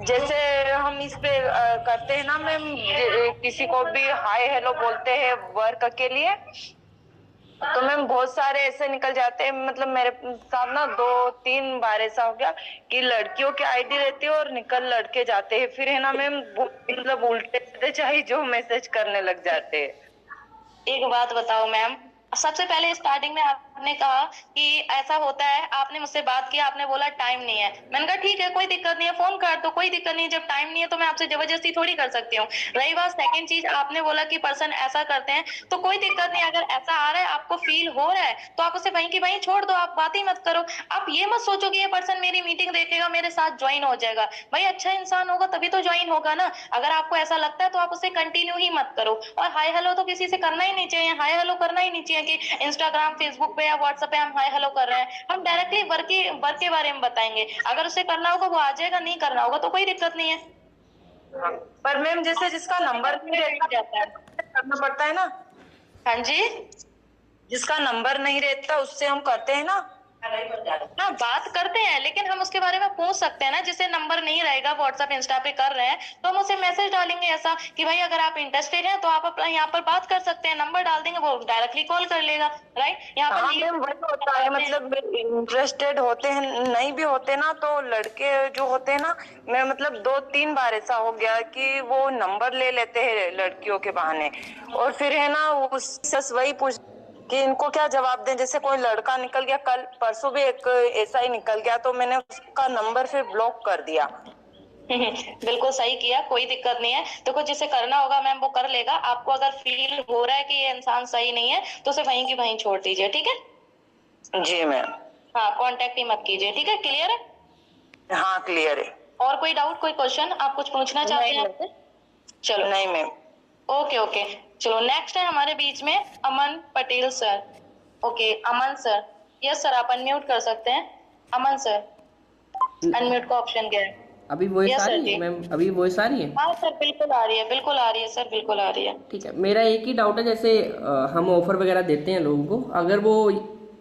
Speaker 6: जैसे हम इस पे करते हैं ना मैम, किसी को भी हाय हेलो बोलते हैं वर्क के लिए, तो मैम बहुत सारे ऐसे निकल जाते हैं। मतलब मेरे साथ ना 2-3 बार ऐसा हो गया कि लड़कियों की आईडी रहती है और निकल लड़के जाते हैं, फिर है ना मैम मतलब उल्टे चाहे जो मैसेज करने लग जाते हैं।
Speaker 3: एक बात बताओ मैम, सबसे पहले स्टार्टिंग में आपने कहा कि ऐसा होता है, आपने मुझसे बात किया, आपने बोला टाइम नहीं है। मैंने कहा ठीक है, कोई दिक्कत नहीं है, फोन कर दो, कोई दिक्कत नहीं है। जब टाइम नहीं है तो मैं आपसे जबरदस्ती थोड़ी कर सकती हूँ। रही बात सेकंड चीज, आपने बोला कि पर्सन ऐसा करते हैं, तो कोई दिक्कत नहीं। अगर ऐसा आ रहा है, आपको फील हो रहा है, तो आप उसे वहीं की वहीं छोड़ दो, आप बात ही मत करो। आप ये मत सोचो कि ये पर्सन मेरी मीटिंग देखेगा, मेरे साथ ज्वाइन हो जाएगा। भाई अच्छा इंसान होगा तभी तो ज्वाइन होगा ना। अगर आपको ऐसा लगता है तो आप उसे कंटिन्यू ही मत करो। और हाय हेलो तो किसी से करना ही नहीं चाहिए, हाय हेलो करना ही नहीं चाहिए कि इंस्टाग्राम फेसबुक पे या व्हाट्सएप पे हम हाय हेलो कर रहे हैं। हम डायरेक्टली वर्क के बारे में बताएंगे। अगर उसे करना होगा वो आ जाएगा, नहीं करना होगा तो कोई दिक्कत नहीं है।
Speaker 6: पर मैम जैसे जिसका नंबर नहीं रहता करना पड़ता है ना।
Speaker 3: हाँ जी।
Speaker 6: जिसका नंबर नहीं रहता उससे हम करते हैं ना।
Speaker 3: हाँ बात करते हैं, लेकिन हम उसके बारे में पूछ सकते हैं ना। जिसे नंबर नहीं रहेगा, व्हाट्सएप इंस्टा पे कर रहे हैं, तो हम उसे मैसेज डालेंगे ऐसा कि भाई अगर आप इंटरेस्टेड हैं तो आप अपना यहाँ पर बात कर सकते हैं। नंबर डाल देंगे, वो डायरेक्टली कॉल कर लेगा, राइट? यहाँ पर
Speaker 6: हाँ मैम वही होता है, मतलब इंटरेस्टेड होते हैं, नहीं भी होते ना तो लड़के जो होते हैं ना, मैं मतलब 2-3 बार ऐसा हो गया कि वो नंबर ले लेते हैं लड़कियों के बहाने, और फिर है ना उससे वही पूछ कि इनको क्या जवाब दें। जैसे कोई लड़का निकल गया, कल परसों भी एक ऐसा ही निकल गया, तो मैंने उसका नंबर फिर ब्लॉक कर दिया।
Speaker 3: बिल्कुल सही किया, कोई दिक्कत नहीं है। देखो जिसे करना होगा मैम वो कर लेगा। आपको अगर फील हो रहा है कि ये इंसान सही नहीं है तो उसे वहीं की वहीं छोड़ दीजिए, ठीक है?
Speaker 6: जी मैम।
Speaker 3: हाँ, कांटेक्ट ही मत कीजिए, ठीक है? क्लियर है?
Speaker 6: हाँ क्लियर है।
Speaker 3: और कोई डाउट, कोई क्वेश्चन आप कुछ पूछना चाहते हैं आपसे? चलो
Speaker 6: नहीं मैम।
Speaker 3: Okay okay. चलो नेक्स्ट है हमारे बीच में अमन पटेल सर। ओके अमन सर, यस सर, आप अनम्यूट कर सकते हैं। अमन सर, अनम्यूट का ऑप्शन क्या है?
Speaker 1: अभी वॉइस
Speaker 3: Yes,
Speaker 1: आ
Speaker 3: sir,
Speaker 1: रही है
Speaker 3: जी।
Speaker 1: मैम? अभी वॉइस आ रही है?
Speaker 3: हाँ सर, बिल्कुल आ रही है, बिल्कुल आ रही है सर, बिल्कुल आ रही है।
Speaker 1: ठीक है। मेरा एक ही डाउट है, जैसे हम ऑफर वगैरह देते हैं लोगों को, अगर वो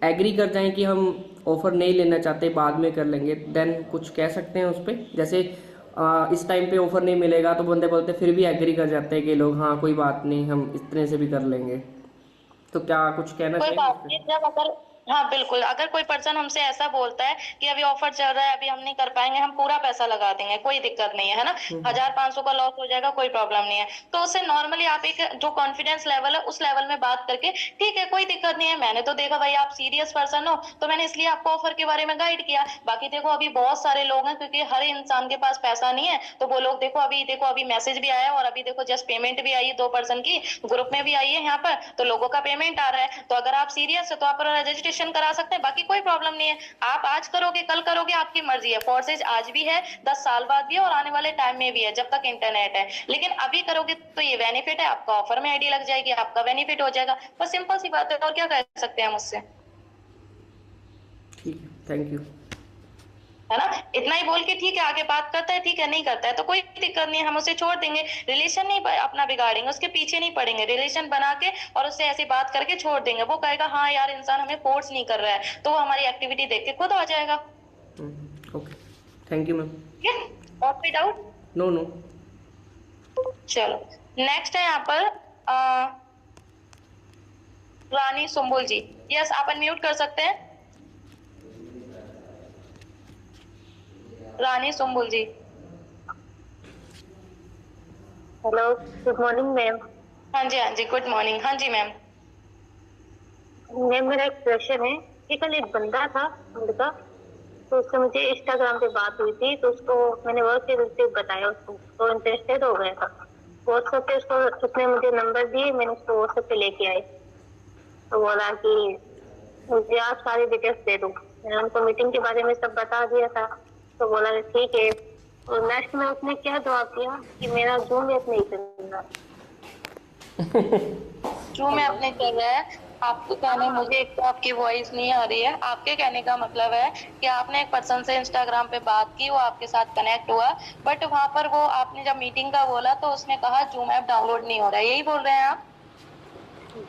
Speaker 1: एग्री कर जाएं कि हम ऑफर नहीं लेना चाहते, बाद में कर लेंगे, देन कुछ कह सकते हैं उस पर? जैसे इस टाइम पे ऑफर नहीं मिलेगा तो बंदे बोलते फिर भी एग्री कर जाते हैं कि लोग, हाँ कोई बात नहीं, हम इस तरह से भी कर लेंगे, तो क्या कुछ कहना
Speaker 3: कोई
Speaker 1: चाहिए
Speaker 3: बात
Speaker 1: उस पे?
Speaker 3: नहीं, जब अगर हाँ बिल्कुल, अगर कोई पर्सन हमसे ऐसा बोलता है कि अभी ऑफर चल रहा है, अभी हम नहीं कर पाएंगे, हम पूरा पैसा लगा देंगे, कोई दिक्कत नहीं है ना, 1,000-500 का लॉस हो जाएगा, कोई प्रॉब्लम नहीं है। तो उससे नॉर्मली आप एक जो कॉन्फिडेंस लेवल है उस लेवल में बात करके, ठीक है कोई दिक्कत नहीं है, मैंने तो देखा भाई आप सीरियस पर्सन हो तो मैंने इसलिए आपको ऑफर के बारे में गाइड किया। बाकी देखो अभी बहुत सारे लोग हैं, क्योंकि हर इंसान के पास पैसा नहीं है, तो वो लोग देखो अभी मैसेज भी आया और अभी देखो जस्ट पेमेंट भी आई है 2 पर्सन की, ग्रुप में भी आई है यहाँ पर, तो लोगों का पेमेंट आ रहा है। तो अगर आप सीरियस है तो आप रजिस्ट्रेशन करा सकते हैं, बाकी कोई प्रॉब्लम नहीं है। आप आज करोगे कल करोगे आपकी मर्जी है, फोर्सेज आज भी है, 10 साल बाद भी है और आने वाले टाइम में भी है जब तक इंटरनेट है। लेकिन अभी करोगे तो ये बेनिफिट है, आपका ऑफर में आईडी लग जाएगी, आपका बेनिफिट हो जाएगा, बस सिंपल सी बात है, और क्या कह सकते हैं हम उससे,
Speaker 1: ठीक है, थैंक यू।
Speaker 3: है ना। इतना ही बोल के ठीक है आगे बात करता है, ठीक है नहीं करता है तो कोई दिक्कत नहीं है, हम उसे छोड़ देंगे, रिलेशन नहीं अपना बिगाड़ेंगे, उसके पीछे नहीं पड़ेंगे, रिलेशन बना के और उससे ऐसी बात करके छोड़ देंगे। वो कहेगा हाँ यार इंसान हमें फोर्स नहीं कर रहा है, तो वो हमारी एक्टिविटी देख के खुद आ जाएगा।
Speaker 1: Okay, thank you ma'am.
Speaker 3: ठीक है, और कोई डाउट?
Speaker 1: No no.
Speaker 3: चलो नेक्स्ट है यहाँ पर रानी सुम्बुल जी। यस, आप अनम्यूट कर सकते हैं Rani Sumbul ji.
Speaker 5: Hello, good morning ma'am.
Speaker 3: हाँ जी गुड मॉर्निंग। हाँ जी मैम।
Speaker 5: मैम मेरा एक क्वेश्चन है कि कल एक बंदा था लड़का, तो उससे मुझे इंस्टाग्राम पे बात हुई थी, तो उसको मैंने वर्क के रिलेटेड बताया, उसको तो इंटरेस्टेड हो गया था। व्हाट्सएप पे उसको उसने मुझे नंबर दिए, मैंने उसको व्हाट्सएप पे लेके आई, तो बोला कि मुझे आप सारी डिटेल्स दे दो। मैंने उनको मीटिंग के बारे में सब बता दिया था, तो बोला ठीक है। और नेक्स्ट में उसने क्या जवाब दिया कि मेरा जूम ऐप नहीं चल रहा।
Speaker 3: जूम ऐप नहीं चल रहा है, आपको कहने मुझे एक तो आपकी वॉइस नहीं आ रही है। आपके कहने का मतलब है कि आपने एक पर्सन से इंस्टाग्राम पे बात की, वो आपके साथ कनेक्ट हुआ, बट वहां पर वो आपने जब मीटिंग का बोला तो उसने कहा जूम ऐप डाउनलोड नहीं हो रहा है, यही बोल रहे हैं आप?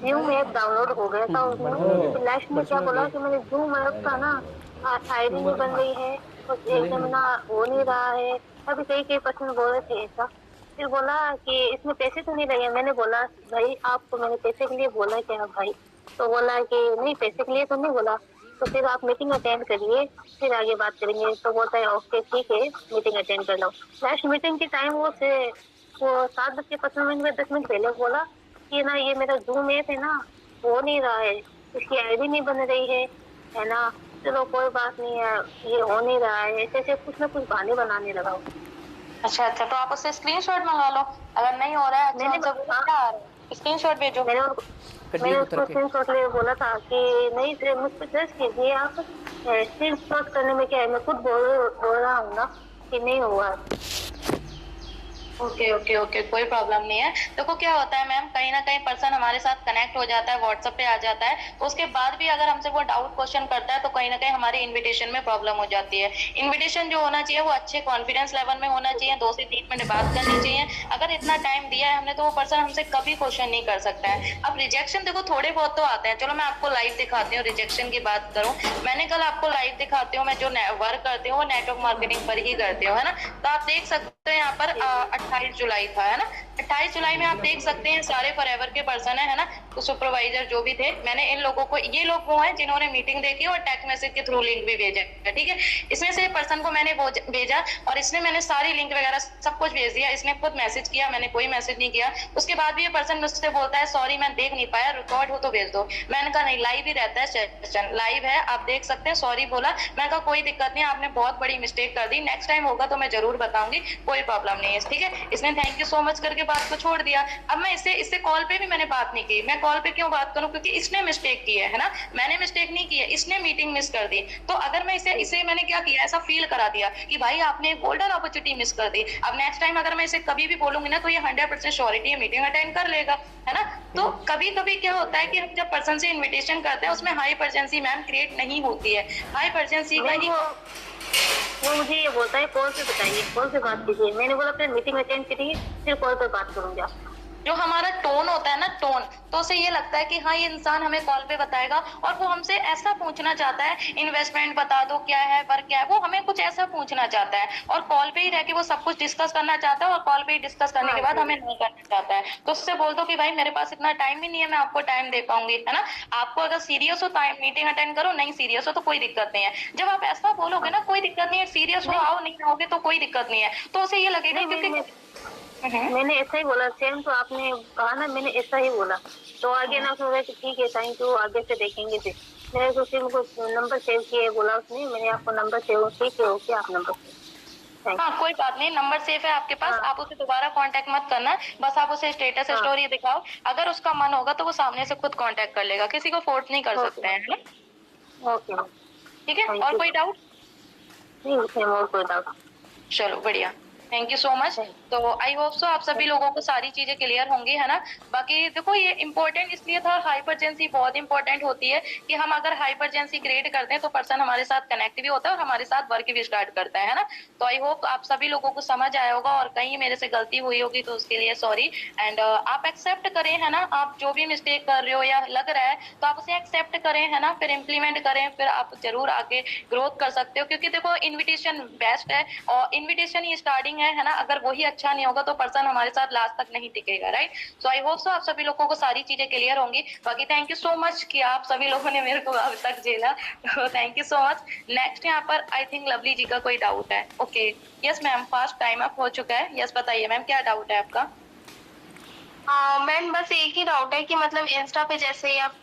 Speaker 5: जूम ऐप डाउनलोड हो गया था उसमें, तो लास्ट में क्या बोला कि मेरे जूम ऐप का ना आईडी नहीं बन रही है, कुछ एकदम ना हो नहीं रहा है। अभी कई पर्सन बोल रहे थे ऐसा। फिर बोला कि इसमें पैसे तो नहीं लगे। मैंने बोला भाई आपको मैंने पैसे के लिए बोला क्या भाई? तो बोला कि नहीं पैसे के लिए तो नहीं बोला, तो फिर आप मीटिंग अटेंड करिए फिर आगे बात करेंगे। तो बोलता है ओके ठीक है मीटिंग अटेंड कर लो। लास्ट मीटिंग के टाइम वो 7:15 में 10 मिनट पहले बोला कि ना ये मेरा जूम ऐप है ना हो नहीं रहा है, इसकी आईडी नहीं बन रही है ना। चलो कोई बात नहीं है, ये हो नहीं रहा है, ऐसे कुछ ना कुछ बहाने बनाने लगा।
Speaker 3: अच्छा, तो आप उससे स्क्रीनशॉट मंगा लो, अगर नहीं हो रहा है अच्छा स्क्रीनशॉट भेजो।
Speaker 5: मैंने उसको स्क्रीनशॉट ले बोला था कि नहीं फिर मुझको ट्रस्ट कीजिए आप, स्क्रीनशॉट करने में क्या है, मैं खुद बोल रहा हूँ ना कि नहीं हुआ।
Speaker 3: ओके कोई प्रॉब्लम नहीं है। देखो क्या होता है मैम, कहीं ना कहीं पर्सन हमारे साथ कनेक्ट हो जाता है, व्हाट्सएप पे आ जाता है, तो उसके बाद भी अगर हमसे वो डाउट क्वेश्चन करता है तो कहीं ना कहीं हमारी इन्विटेशन में प्रॉब्लम हो जाती है। इन्विटेशन जो होना चाहिए वो अच्छे कॉन्फिडेंस लेवल में होना चाहिए, 2 से 3 मिनट बात करनी चाहिए। अगर इतना टाइम दिया है हमने तो वो पर्सन हमसे कभी क्वेश्चन नहीं कर सकता है। अब रिजेक्शन देखो थोड़े बहुत तो आते हैं, चलो मैं आपको लाइव दिखाती हूँ। रिजेक्शन की बात करूँ, मैंने कल आपको लाइव दिखाती हूँ, मैं जो वर्क करती हूँ वो नेटवर्क मार्केटिंग पर ही करती हूँ, है ना। तो आप देख सकते हैं यहाँ पर 28 जुलाई था, है ना। 28 जुलाई में आप देख सकते हैं सारे फॉरएवर के पर्सन है ना, तो सुपरवाइजर जो भी थे, मैंने इन लोगों को, ये लोग वो हैं जिन्होंने मीटिंग देखी और टेक्स्ट मैसेज के थ्रू लिंक भी भेजा, ठीक है। इसमें से पर्सन को मैंने भेजा और इसने मैंने सारी लिंक वगैरह सब कुछ भेज दिया। इसने खुद मैसेज किया, मैंने कोई मैसेज नहीं किया। उसके बाद भी ये पर्सन मुझसे बोलता है सॉरी मैं देख नहीं पाया, रिकॉर्ड हो तो भेज दो। मैंने कहा नहीं, लाइव ही रहता है सेशन, लाइव है आप देख सकते हैं। सॉरी बोला, मैं कहा कोई दिक्कत नहीं, आपने बहुत बड़ी मिस्टेक कर दी, नेक्स्ट टाइम होगा तो मैं जरूर बताऊंगी, कोई प्रॉब्लम नहीं है, ठीक है। इसने थैंक यू सो मच करके बात को छोड़ दिया। अब मैं इससे कॉल पे भी मैंने बात नहीं की। मैं कॉल पे क्यों बात करूं, क्योंकि इसने मिस्टेक की है ना, मैंने मिस्टेक नहीं की है, इसने मीटिंग मिस कर दी। तो अगर मैं इसे मैंने क्या किया, ऐसा फील करा दिया कि भाई आपने एक गोल्डन अपॉर्चुनिटी मिस कर दी। अब नेक्स्ट टाइम अगर मैं इसे कभी भी बोलूंगी ना तो ये 100% श्योरिटी है मीटिंग अटेंड कर लेगा, है ना। तो कभी कभी क्या होता है कि हम जब पर्सन से इन्विटेशन करते हैं उसमें हाई अर्जेंसी मैम क्रिएट नहीं होती है, हाई अर्जेंसी का ही
Speaker 5: वो मुझे ये बोलता है कॉल पे बताइए, कॉल पे बात कीजिए। मैंने बोला फिर मीटिंग अटेंड करिए फिर कॉल पे बात करूंगा।
Speaker 3: जो हमारा टोन होता है ना, टोन, तो उसे ये लगता है कि हाँ ये इंसान हमें कॉल पे बताएगा, और वो हमसे ऐसा पूछना चाहता है, इन्वेस्टमेंट बता दो, क्या है वर्क क्या है, वो हमें कुछ ऐसा पूछना चाहता है, और कॉल पे ही रह के वो सब कुछ डिस्कस करना चाहता है, और कॉल पे ही डिस्कस करने के बाद हमें नहीं करना चाहता है। तो उससे बोल दो कि भाई मेरे पास इतना टाइम ही नहीं है, मैं आपको टाइम दे पाऊंगी, है ना। आपको अगर सीरियस हो तो मीटिंग अटेंड करो, नहीं सीरियस हो तो कोई दिक्कत नहीं है। जब आप ऐसा बोलोगे ना, कोई दिक्कत नहीं है, सीरियस हो आओ, नहीं आओगे तो कोई दिक्कत नहीं है, तो उसे ये लगेगा क्योंकि
Speaker 5: मैंने ऐसा ही बोला, सेम तो आपने कहा ना, मैंने ऐसा ही बोला। तो आगे ना सोचा कि ठीक है थैंक यू, आगे से देखेंगे फिर। मैंने तो सिर्फ को नंबर सेव किए बोला उसने, मैंने आपको नंबर सेव, ठीक है ओके, आप नंबर सेव।
Speaker 3: हाँ कोई बात नहीं, नंबर सेफ है आपके पास,
Speaker 5: हाँ।
Speaker 3: आप उसे दोबारा कांटेक्ट मत करना, बस आप उसे स्टेटस
Speaker 5: हाँ।
Speaker 3: स्टोरी दिखाओ, अगर उसका मन होगा तो वो सामने से खुद कांटेक्ट कर लेगा, किसी को फोर्स नहीं कर
Speaker 5: ओके
Speaker 3: सकते हैं, है ना?
Speaker 5: ओके।
Speaker 3: ठीक है,
Speaker 5: थैंक
Speaker 3: और
Speaker 5: यू।
Speaker 3: कोई डाउट?
Speaker 5: नहीं उसमें और कोई डाउट।
Speaker 3: चलो बढ़िया, थैंक यू सो मच। तो आई होप सो आप सभी लोगों को सारी चीजें क्लियर होंगी, है ना। बाकी देखो ये इम्पोर्टेंट इसलिए था, हाइपरजेंसी बहुत इंपॉर्टेंट होती है कि हम अगर हाइपरजेंसी क्रिएट करते हैं तो पर्सन हमारे साथ कनेक्ट भी होता है और हमारे साथ वर्क भी स्टार्ट करता है ना। तो आई होप आप सभी लोगों को समझ आया होगा, और कहीं मेरे से गलती हुई होगी तो उसके लिए सॉरी। एंड आप एक्सेप्ट करें, है ना, आप जो भी मिस्टेक कर रहे हो या लग रहा है तो आप उसे एक्सेप्ट करें, है ना, फिर इम्प्लीमेंट करें, फिर आप जरूर आगे ग्रोथ कर सकते हो, क्योंकि देखो इन्विटेशन बेस्ट है, और इन्विटेशन ही स्टार्टिंग है ना। अगर वही अच्छा नहीं होगा तो पर्सन हमारे साथ लास्ट तक नहीं टिकेगा, right. So I hope so आप सभी लोगों को सारी चीजें क्लियर होंगी। बाकी थैंक यू सो मच कि आप सभी लोगों ने मेरे को अब तक झेला, तो thank you so much. Next यहाँ पर आई थिंक लवली जी का कोई डाउट है। Okay yes ma'am, fast time up हो चुका है। यस बताइए मैम, क्या डाउट है आपका?
Speaker 7: मैम बस एक ही डाउट है कि मतलब इंस्टा पे जैसे आप,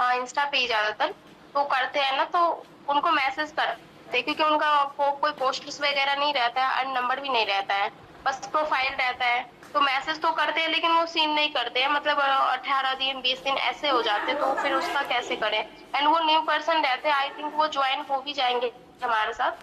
Speaker 7: हाँ इंस्टा पे ही ज्यादातर तो करते हैं ना, तो उनको मैसेज करते हैं क्योंकि उनका कोई पोस्टर्स वगैरह नहीं रहता है और नंबर भी नहीं रहता है, बस प्रोफाइल रहता है। तो मैसेज तो करते हैं लेकिन वो सीन नहीं करते हैं, मतलब 18 दिन 20 दिन ऐसे हो जाते, तो फिर उसका कैसे करें। एंड वो न्यू पर्सन रहते हैं, आई थिंक वो ज्वाइन हो भी जाएंगे हमारे साथ,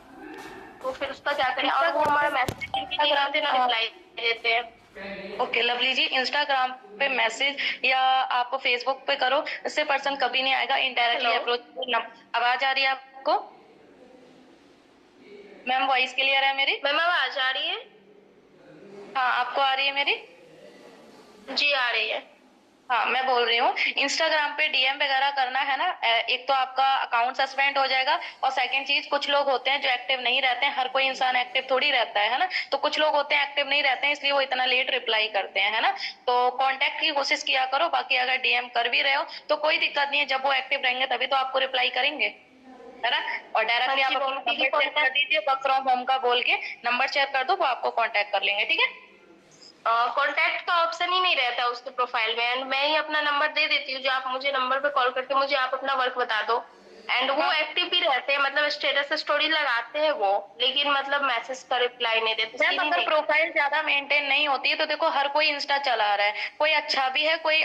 Speaker 7: तो फिर उसका क्या करें। और वो हमारा मैसेज नहीं करते ना रिप्लाई देते हैं।
Speaker 3: ओके लवली जी, इंस्टाग्राम पे मैसेज या आप फेसबुक पे करो, इससे पर्सन कभी नहीं आएगा, इनडायरेक्टली
Speaker 7: Hello?
Speaker 3: अप्रोच। आवाज आ रही है आपको? मैम वॉइस क्लियर है मेरी?
Speaker 7: मैम आवाज आ रही है?
Speaker 3: हाँ आपको आ रही है मेरी?
Speaker 7: जी आ रही है।
Speaker 3: हाँ मैं बोल रही हूँ, इंस्टाग्राम पे डीएम वगैरह करना है ना, एक तो आपका अकाउंट सस्पेंड हो जाएगा, और सेकंड चीज कुछ लोग होते हैं जो एक्टिव नहीं रहते हैं, हर कोई इंसान एक्टिव थोड़ी रहता है ना। तो कुछ लोग होते हैं एक्टिव नहीं रहते हैं, इसलिए वो इतना लेट रिप्लाई करते हैं, है ना। तो कांटेक्ट की कोशिश किया करो, बाकी अगर डीएम कर भी रहे हो तो कोई दिक्कत नहीं है, जब वो एक्टिव रहेंगे तभी तो आपको रिप्लाई करेंगे, है ना। और डायरेक्टली आप अपना नंबर शेयर कर दीजिए, वर्क फ्रॉम होम का बोल के नंबर शेयर कर दो, वो आपको कॉन्टेक्ट कर लेंगे, ठीक है।
Speaker 7: कॉन्टैक्ट का ऑप्शन ही नहीं रहता उसके प्रोफाइल में, एंड मैं ही अपना नंबर दे देती हूँ, जो आप मुझे नंबर पे कॉल करके मुझे आप अपना वर्क बता दो। एंड वो एक्टिव भी रहते हैं, मतलब स्टेटस स्टोरी लगाते हैं वो, लेकिन मतलब मैसेज का रिप्लाई नहीं देते।
Speaker 3: मैम अगर प्रोफाइल ज्यादा मेंटेन नहीं होती है तो देखो हर कोई इंस्टा चला रहा है, कोई अच्छा भी है, कोई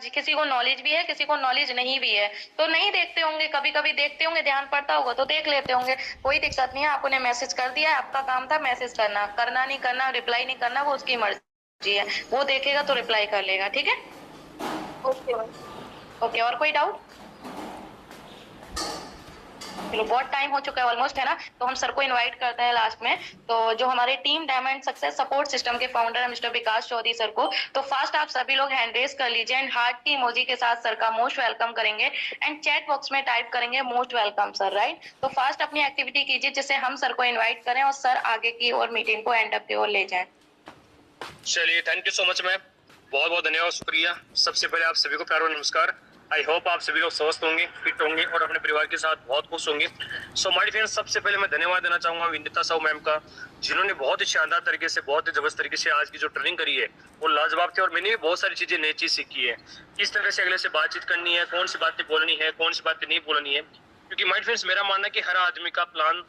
Speaker 3: किसी को नॉलेज भी है, किसी को नॉलेज नहीं भी है, तो नहीं देखते होंगे, कभी कभी देखते होंगे, ध्यान पड़ता होगा तो देख लेते होंगे, कोई दिक्कत नहीं है। आप उन्हें मैसेज कर दिया, आपका काम था मैसेज करना, करना नहीं करना, रिप्लाई नहीं करना, वो उसकी मर्जी है, वो देखेगा तो रिप्लाई कर लेगा, ठीक है।
Speaker 7: ओके
Speaker 3: ओके और कोई डाउट? चलो बहुत टाइम हो चुका है ऑलमोस्ट, है ना, तो हम सर को इनवाइट करते हैं लास्ट में। तो जो हमारे team diamond success support system के फाउंडर है मिस्टर विकास चौधरी सर को, तो फास्ट आप सभी लोग हैंड रेस कर लीजिए एंड हार्ट की इमोजी के साथ सर का मोस्ट वेलकम करेंगे एंड चैट बॉक्स में टाइप करेंगे मोस्ट वेलकम सर, राइट। तो फास्ट अपनी एक्टिविटी कीजिए जिससे हम सर को इन्वाइट करें और सर आगे की और मीटिंग को एंड अप की ओर ले जाए।
Speaker 8: चलिए thank you so much ma'am, बहुत बहुत धन्यवाद, शुक्रिया। सबसे पहले आप सभी को प्यार और नमस्कार। आई होप आप सभी लोग स्वस्थ होंगे, फिट होंगे और अपने परिवार के साथ बहुत खुश होंगे। सो माय फ्रेंड्स, सबसे पहले मैं धन्यवाद देना चाहूंगा विनीता साहू मैम का, जिन्होंने बहुत ही शानदार तरीके से, बहुत ही जबरदस्त तरीके से आज की जो ट्रेनिंग करी है वो लाजवाब थी, और मैंने भी बहुत सारी चीजें नई चीज सीखी है, किस तरह से अगले से बातचीत करनी है, कौन सी बातें बोलनी है, कौन सी बातें नहीं बोलनी है। क्योंकि माय फ्रेंड्स मेरा मानना है कि हर आदमी का प्लान,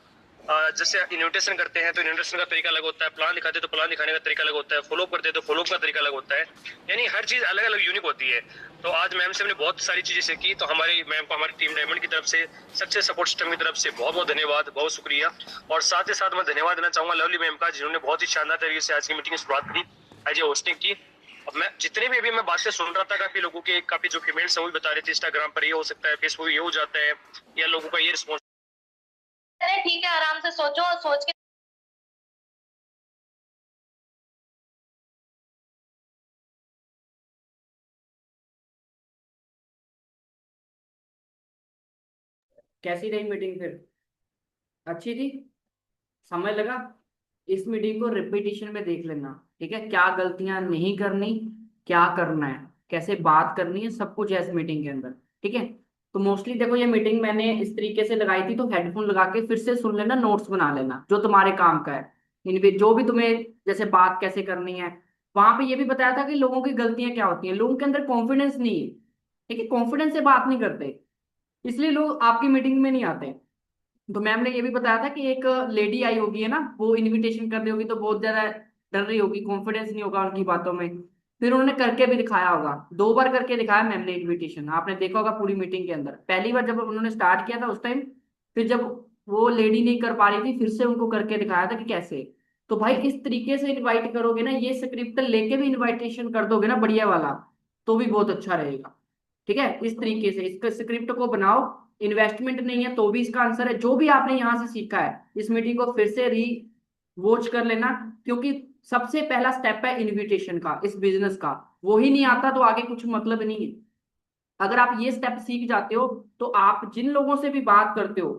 Speaker 8: जैसे इन्विटेशन करते हैं तो इन्विटेशन का तरीका अलग होता है, प्लान दिखाते हैं तो प्लान दिखाने का तरीका अलग होता है, फॉलो करते हैं तो फॉलो का तरीका अलग होता है, यानी हर चीज अलग अलग यूनिक होती है। तो आज मैम से हमने बहुत सारी चीजें सीखी, तो हमारी मैम को हमारी टीम डायमंड की तरफ से, सक्सेस सपोर्ट सिस्टम की तरफ से बहुत बहुत धन्यवाद, बहुत शुक्रिया। और साथ ही साथ मैं धन्यवाद देना चाहूंगा लवली मैम का, जिन्होंने बहुत ही शानदार तरीके से आज की मीटिंग की शुरुआत करी, आज ये होस्टिंग की। अब मैं जितने भी अभी मैं बातें सुन रहा था, काफी लोगों के काफी जो कमेंट्स है वो भी बता रहे थे इंस्टाग्राम पर ये हो सकता है, फेसबुक ये हो जाता है, या लोगों का ये रिस्पॉन्स।
Speaker 3: ठीक है, आराम से सोचो और सोच के
Speaker 1: कैसी रही मीटिंग फिर? अच्छी थी? समय लगा? इस मीटिंग को रिपीटिशन में देख लेना, ठीक है? क्या गलतियां नहीं करनी, क्या करना है, कैसे बात करनी है, सब कुछ है इस मीटिंग के अंदर, ठीक है? तो मोस्टली देखो, ये मीटिंग मैंने इस तरीके से लगाई थी, तो हेडफोन लगा के फिर से सुन लेना, नोट्स बना लेना जो तुम्हारे काम का है। इन जो भी तुम्हें, जैसे बात कैसे करनी है, वहां पे ये भी बताया था कि लोगों की गलतियां क्या होती हैं। लोगों के अंदर कॉन्फिडेंस नहीं है, ठीक है? कॉन्फिडेंस से बात नहीं करते, इसलिए लोग आपकी मीटिंग में नहीं आते। तो मैम ने ये भी बताया था कि एक लेडी आई होगी, है ना, वो इनविटेशन कर रही होगी तो बहुत ज्यादा डर रही होगी, कॉन्फिडेंस नहीं होगा उनकी बातों में। फिर उन्होंने करके भी दिखाया होगा, 2 बार करके दिखाया मैम ने इनविटेशन, आपने देखा होगा पूरी मीटिंग के अंदर। पहली बार जब उन्होंने स्टार्ट किया था उस टाइम, फिर जब वो लेडी नहीं कर पा रही थी, फिर से उनको करके दिखाया था कि कैसे। तो भाई इस तरीके से इनवाइट करोगे ना, ये स्क्रिप्ट लेके भी इनविटेशन कर दोगे ना बढ़िया वाला, तो भी बहुत अच्छा रहेगा, ठीक है? इस तरीके से इसका स्क्रिप्ट को बनाओ। इन्वेस्टमेंट नहीं है तो भी इसका आंसर है। जो भी आपने यहाँ से सीखा है, इस मीटिंग को फिर से री वॉच कर लेना, क्योंकि सबसे पहला स्टेप है इनविटेशन का, इस बिजनेस का। वो ही नहीं आता तो आगे कुछ मतलब नहीं है। अगर आप ये स्टेप सीख जाते हो, तो आप जिन लोगों से भी बात करते हो,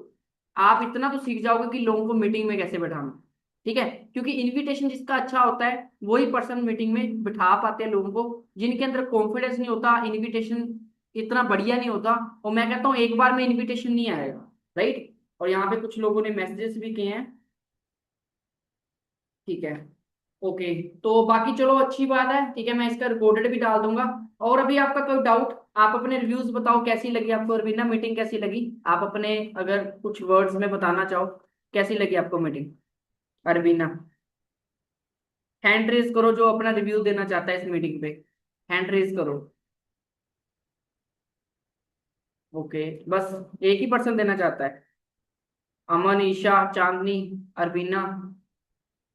Speaker 1: आप इतना तो सीख जाओगे कि लोगों को मीटिंग में कैसे बैठाना, ठीक है? क्योंकि इनविटेशन जिसका अच्छा होता है वही पर्सन मीटिंग में बिठा पाते हैं लोगों को। जिनके अंदर कॉन्फिडेंस नहीं होता, इनविटेशन इतना बढ़िया नहीं होता, और मैं कहता हूँ एक बार में इनविटेशन नहीं आएगा, राइट? और यहाँ पे कुछ लोगों ने मैसेजेस भी किए हैं, ठीक है? ओके, तो बाकी चलो अच्छी बात है, ठीक है? मैं इसका रिकॉर्डेड भी डाल दूंगा। और अभी आपका कोई डाउट, आप अपने रिव्यूज बताओ, कैसी लगी आपको अरविंदा मीटिंग, कैसी लगी? आप अपने अगर कुछ वर्ड्स में बताना चाहो, कैसी लगी आपको मीटिंग अरविंदा? हैंड रेज करो जो अपना रिव्यू देना चाहता है इस मीटिंग पे, हैंड रेज करो। ओके, बस एक ही पर्सन देना चाहता है? अमन, ईशा, चांदनी, अरबीना।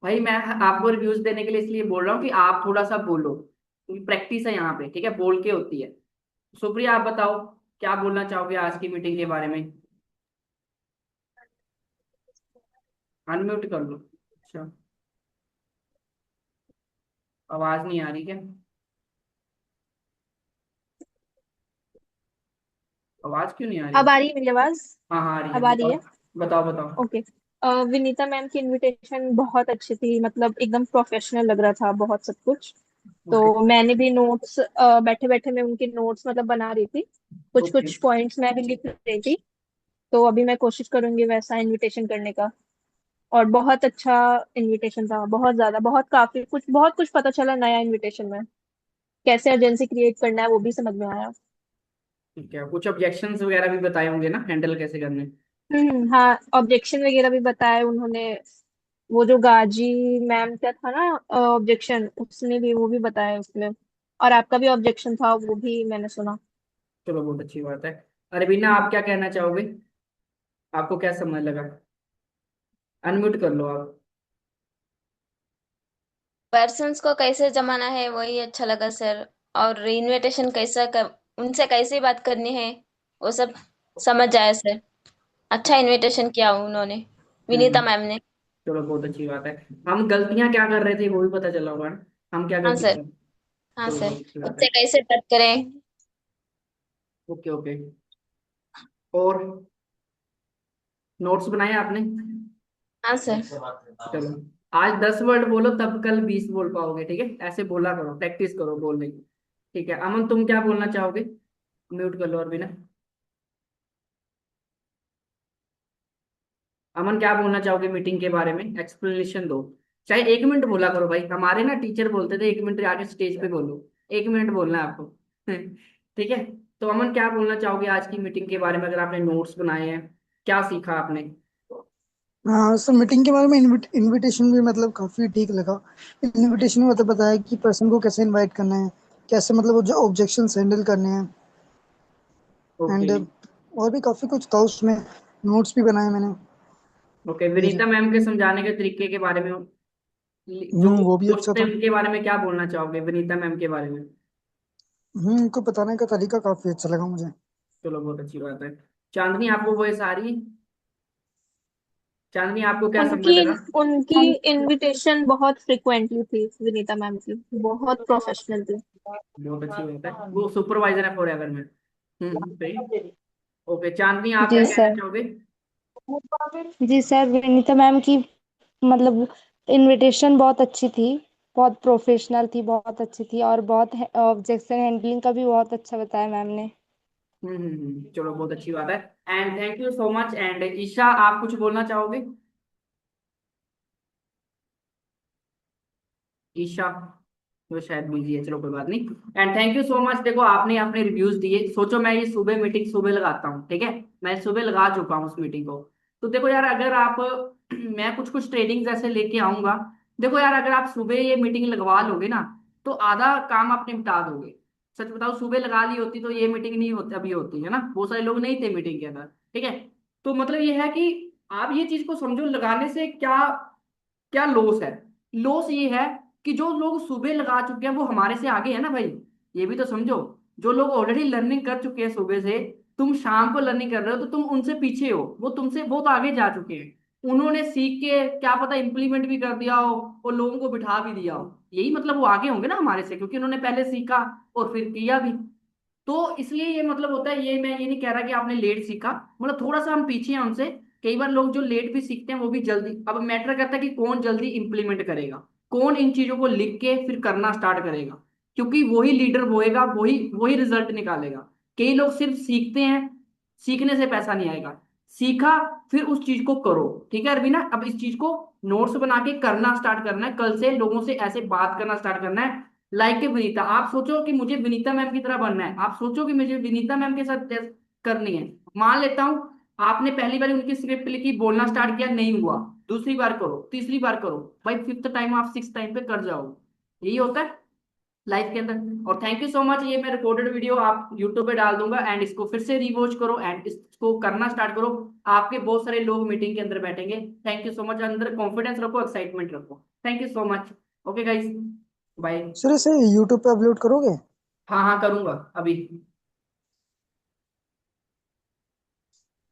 Speaker 1: भाई मैं आपको रिव्यूज देने के लिए इसलिए बोल रहा हूँ कि आप थोड़ा सा बोलो, क्योंकि प्रैक्टिस है यहाँ पे, ठीक है? बोल के होती है। सुप्रिया, आप बताओ क्या बोलना चाहोगे आज की मीटिंग के बारे में? अनम्यूट कर लो। अच्छा, आवाज नहीं आ रही क्या? आवाज क्यों नहीं आ रही?
Speaker 2: अब आ रही है मेरी आवाज?
Speaker 1: हाँ हाँ, आ रही है,
Speaker 2: अब आ रही
Speaker 1: बताओ।
Speaker 2: है?
Speaker 1: बताओ बताओ।
Speaker 2: ओके। विनीता मैम की इनविटेशन बहुत अच्छी थी, मतलब एकदम प्रोफेशनल लग रहा था बहुत सब कुछ। तो
Speaker 1: ओके
Speaker 2: मैंने भी नोट्स, बैठे बैठे मैं उनके नोट्स मतलब बना रही थी, कुछ
Speaker 1: ओके।
Speaker 2: कुछ पॉइंट्स मैं भी लिख रही थी। तो अभी मैं कोशिश करूंगी वैसा इनविटेशन करने का। और बहुत अच्छा इनविटेशन था, बहुत ज्यादा, बहुत कुछ पता चला नया इनविटेशन में। कैसे एजेंसी क्रिएट करना है वो भी समझ में आया।
Speaker 1: ठीक है, कुछ ऑब्जेक्शंस वगैरह भी बताए होंगे ना, हैंडल कैसे करने?
Speaker 2: हाँ, ऑब्जेक्शन वगैरह भी बताए उन्होंने। वो जो गाजी मैम का था ना ऑब्जेक्शन, उसने भी वो भी बताया उसमें। और आपका भी ऑब्जेक्शन था, वो भी मैंने सुना।
Speaker 1: चलो, बहुत अच्छी बात है। अरबीना, आप क्या कहना चाहोगे? आपको क्या समझ लगा? अनम्यूट कर लो आप।
Speaker 9: पर्सन्स को कैसे जमाना है वही अच्छा लगा सर। और इनविटेशन उनसे कैसे बात करनी है वो सब समझ आया सर। अच्छा इनविटेशन किया उन्होंने, विनीता
Speaker 1: हम्म।
Speaker 9: मैम ने।
Speaker 1: चलो, बहुत अच्छी बात है। हम गलतियां क्या कर रहे थे वो भी पता चला होगा ना? हम क्या
Speaker 9: हाँ
Speaker 1: गलती
Speaker 9: सर।
Speaker 1: कर?
Speaker 9: हाँ
Speaker 1: चलो,
Speaker 9: सर।
Speaker 1: बहुत अच्छी बात
Speaker 9: उससे
Speaker 1: है।
Speaker 9: कैसे बात करें।
Speaker 1: Okay okay. और नोट्स बनाए आपने?
Speaker 9: हाँ सर।
Speaker 1: चलो, आज 10 वर्ड बोलो, तब कल 20 बोल पाओगे, ठीक है? ऐसे बोला करो, प्रैक्टिस करो बोलने की, ठीक है? अमन, तुम क्या बोलना चाहोगे? म्यूट कर लो अरविना। अमन, क्या बोलना चाहोगे मीटिंग के बारे में? एक्सप्लेनेशन दो। चाहे 1 मिनट बोला करो भाई, हमारे ना टीचर बोलते थे 1 मिनट आके स्टेज पे बोलो। 1 मिनट बोलना है आपको। ठीक है? तो अमन, क्या बोलना चाहोगे आज की मीटिंग के बारे में? अगर आपने नोट्स बनाए हैं, क्या सीखा आपने?
Speaker 10: हाँ सर, मीटिंग के बारे में इनविटेशन भी मतलब काफ़ी ठीक लगा। इनविटेशन में मतलब बताया कि पर्सन को कैसे इनवाइट करना है, कैसे मतलब वो जो ऑब्जेक्शंस हैंडल करने हैं।
Speaker 1: ओके
Speaker 10: एंड और भी काफ़ी कुछ था उसमें, नोट्स भी बनाए मैंने
Speaker 1: ओके।
Speaker 10: फिर।
Speaker 1: विनीता मैम के समझाने के तरीके के बारे में, जो
Speaker 10: वो भी
Speaker 1: दोस्त
Speaker 10: अच्छा
Speaker 1: थे
Speaker 10: था।
Speaker 1: उनके बारे में क्या बोलना चाहोगे, विनीता मैम के बारे में?
Speaker 10: उनको बताने का तरीका काफ़ी अच्छा लगा मुझे।
Speaker 1: चलो, बहुत अच्छी बात है। चांदनी, आपको वॉइस आ रही है? चांदनी, आपको क्या समझ
Speaker 2: उनकी
Speaker 1: लगा?
Speaker 2: उनकी इनविटेशन बहुत फ्रिक्वेंटली थी, विनीता मैम की बहुत प्रोफेशनल थी।
Speaker 1: बहुत अच्छी बात है, वो सुपरवाइजर है फॉर एवर में। सही। ओके चांदनी, आप क्या
Speaker 2: जी
Speaker 1: कहना
Speaker 2: सर।
Speaker 1: चाहोगे?
Speaker 2: जी सर, विनीता मैम की मतलब इनविटेशन बहुत अच्छी थी, बहुत प्रोफेशनल थी, बहुत अच्छी थी, और बहुत ऑब्जेक्शन हैंडलिंग का भी बहुत अच्छा बताया मैम ने।
Speaker 1: चलो बहुत अच्छी बात है। And thank you so much. And Isha, आप कुछ बोलना चाहोगे? ईशा वो शायद बिजी है, चलो कोई बात नहीं। And thank you so much. देखो आपने अपने रिव्यूज दिए, सोचो मैं ये सुबह मीटिंग सुबह लगाता हूँ, ठीक है, मैं सुबह लगा चुका हूँ उस मीटिंग को। तो देखो यार, अगर आप मैं कुछ कुछ ट्रेनिंग जैसे लेके आऊंगा। देखो यार, अगर आप सुबह ये मीटिंग लगवा लोगे ना, तो आधा काम आप निपटा दोगे। सच बताओ, सुबह लगा ली होती तो ये मीटिंग नहीं होती, अभी होती है ना, बहुत सारे लोग नहीं थे मीटिंग के अंदर, ठीक है। तो मतलब ये है कि आप ये चीज को समझो, लगाने से क्या क्या लॉस है। लॉस ये है कि जो लोग सुबह लगा चुके हैं वो हमारे से आगे है ना भाई। ये भी तो समझो, जो लोग ऑलरेडी लर्निंग कर चुके हैं सुबह से, तुम शाम को लर्निंग कर रहे हो तो तुम उनसे पीछे हो, वो तुमसे बहुत आगे जा चुके हैं। उन्होंने सीख के क्या पता इम्प्लीमेंट भी कर दिया हो और लोगों को बिठा भी दिया हो, यही मतलब वो आगे होंगे ना हमारे से, क्योंकि उन्होंने पहले सीखा और फिर किया भी। तो इसलिए ये मतलब होता है, ये मैं ये नहीं कह रहा कि आपने लेट सीखा, मतलब थोड़ा सा हम पीछे हैं उनसे। कई बार लोग जो लेट भी सीखते हैं वो भी जल्दी, अब मैटर करता है कि कौन जल्दी इंप्लीमेंट करेगा, कौन इन चीजों को लिख के फिर करना स्टार्ट करेगा, क्योंकि वही लीडर होएगा, वही वही रिजल्ट निकालेगा। कई लोग सिर्फ सीखते हैं, सीखने से पैसा नहीं आएगा। सीखा, फिर उस चीज को करो, ठीक है अरविना, अब इस चीज को नोट्स बना के करना स्टार्ट करना है, कल से लोगों से ऐसे बात करना स्टार्ट करना है। लाइक विनीता, आप सोचो कि मुझे विनीता मैम की तरह बनना है, आप सोचो कि मुझे विनीता मैम के साथ टेस्ट करनी है। मान लेता हूँ आपने पहली बार उनकी स्क्रिप्ट लिखी, बोलना स्टार्ट किया, नहीं हुआ, दूसरी बार करो, तीसरी बार करो, भाई फिफ्थ टाइम आप सिक्स टाइम पे कर जाओगे। यही होता है लाइफ के अंदर। और थैंक यू सो मच, ये मैं रिकॉर्डेड वीडियो आप यूट्यूब पे डाल दूंगा, एंड इसको फिर से रिवॉच करो एंड इसको करना स्टार्ट करो। आपके बहुत सारे लोग मीटिंग के अंदर बैठेंगे। थैंक यू सो मच, अंदर कॉन्फिडेंस रखो, एक्साइटमेंट रखो। Thank you so much. Okay guys, bye.
Speaker 10: Sir इसे यूट्यूब पे अपलोड करोगे?
Speaker 1: हाँ हाँ करूंगा अभी।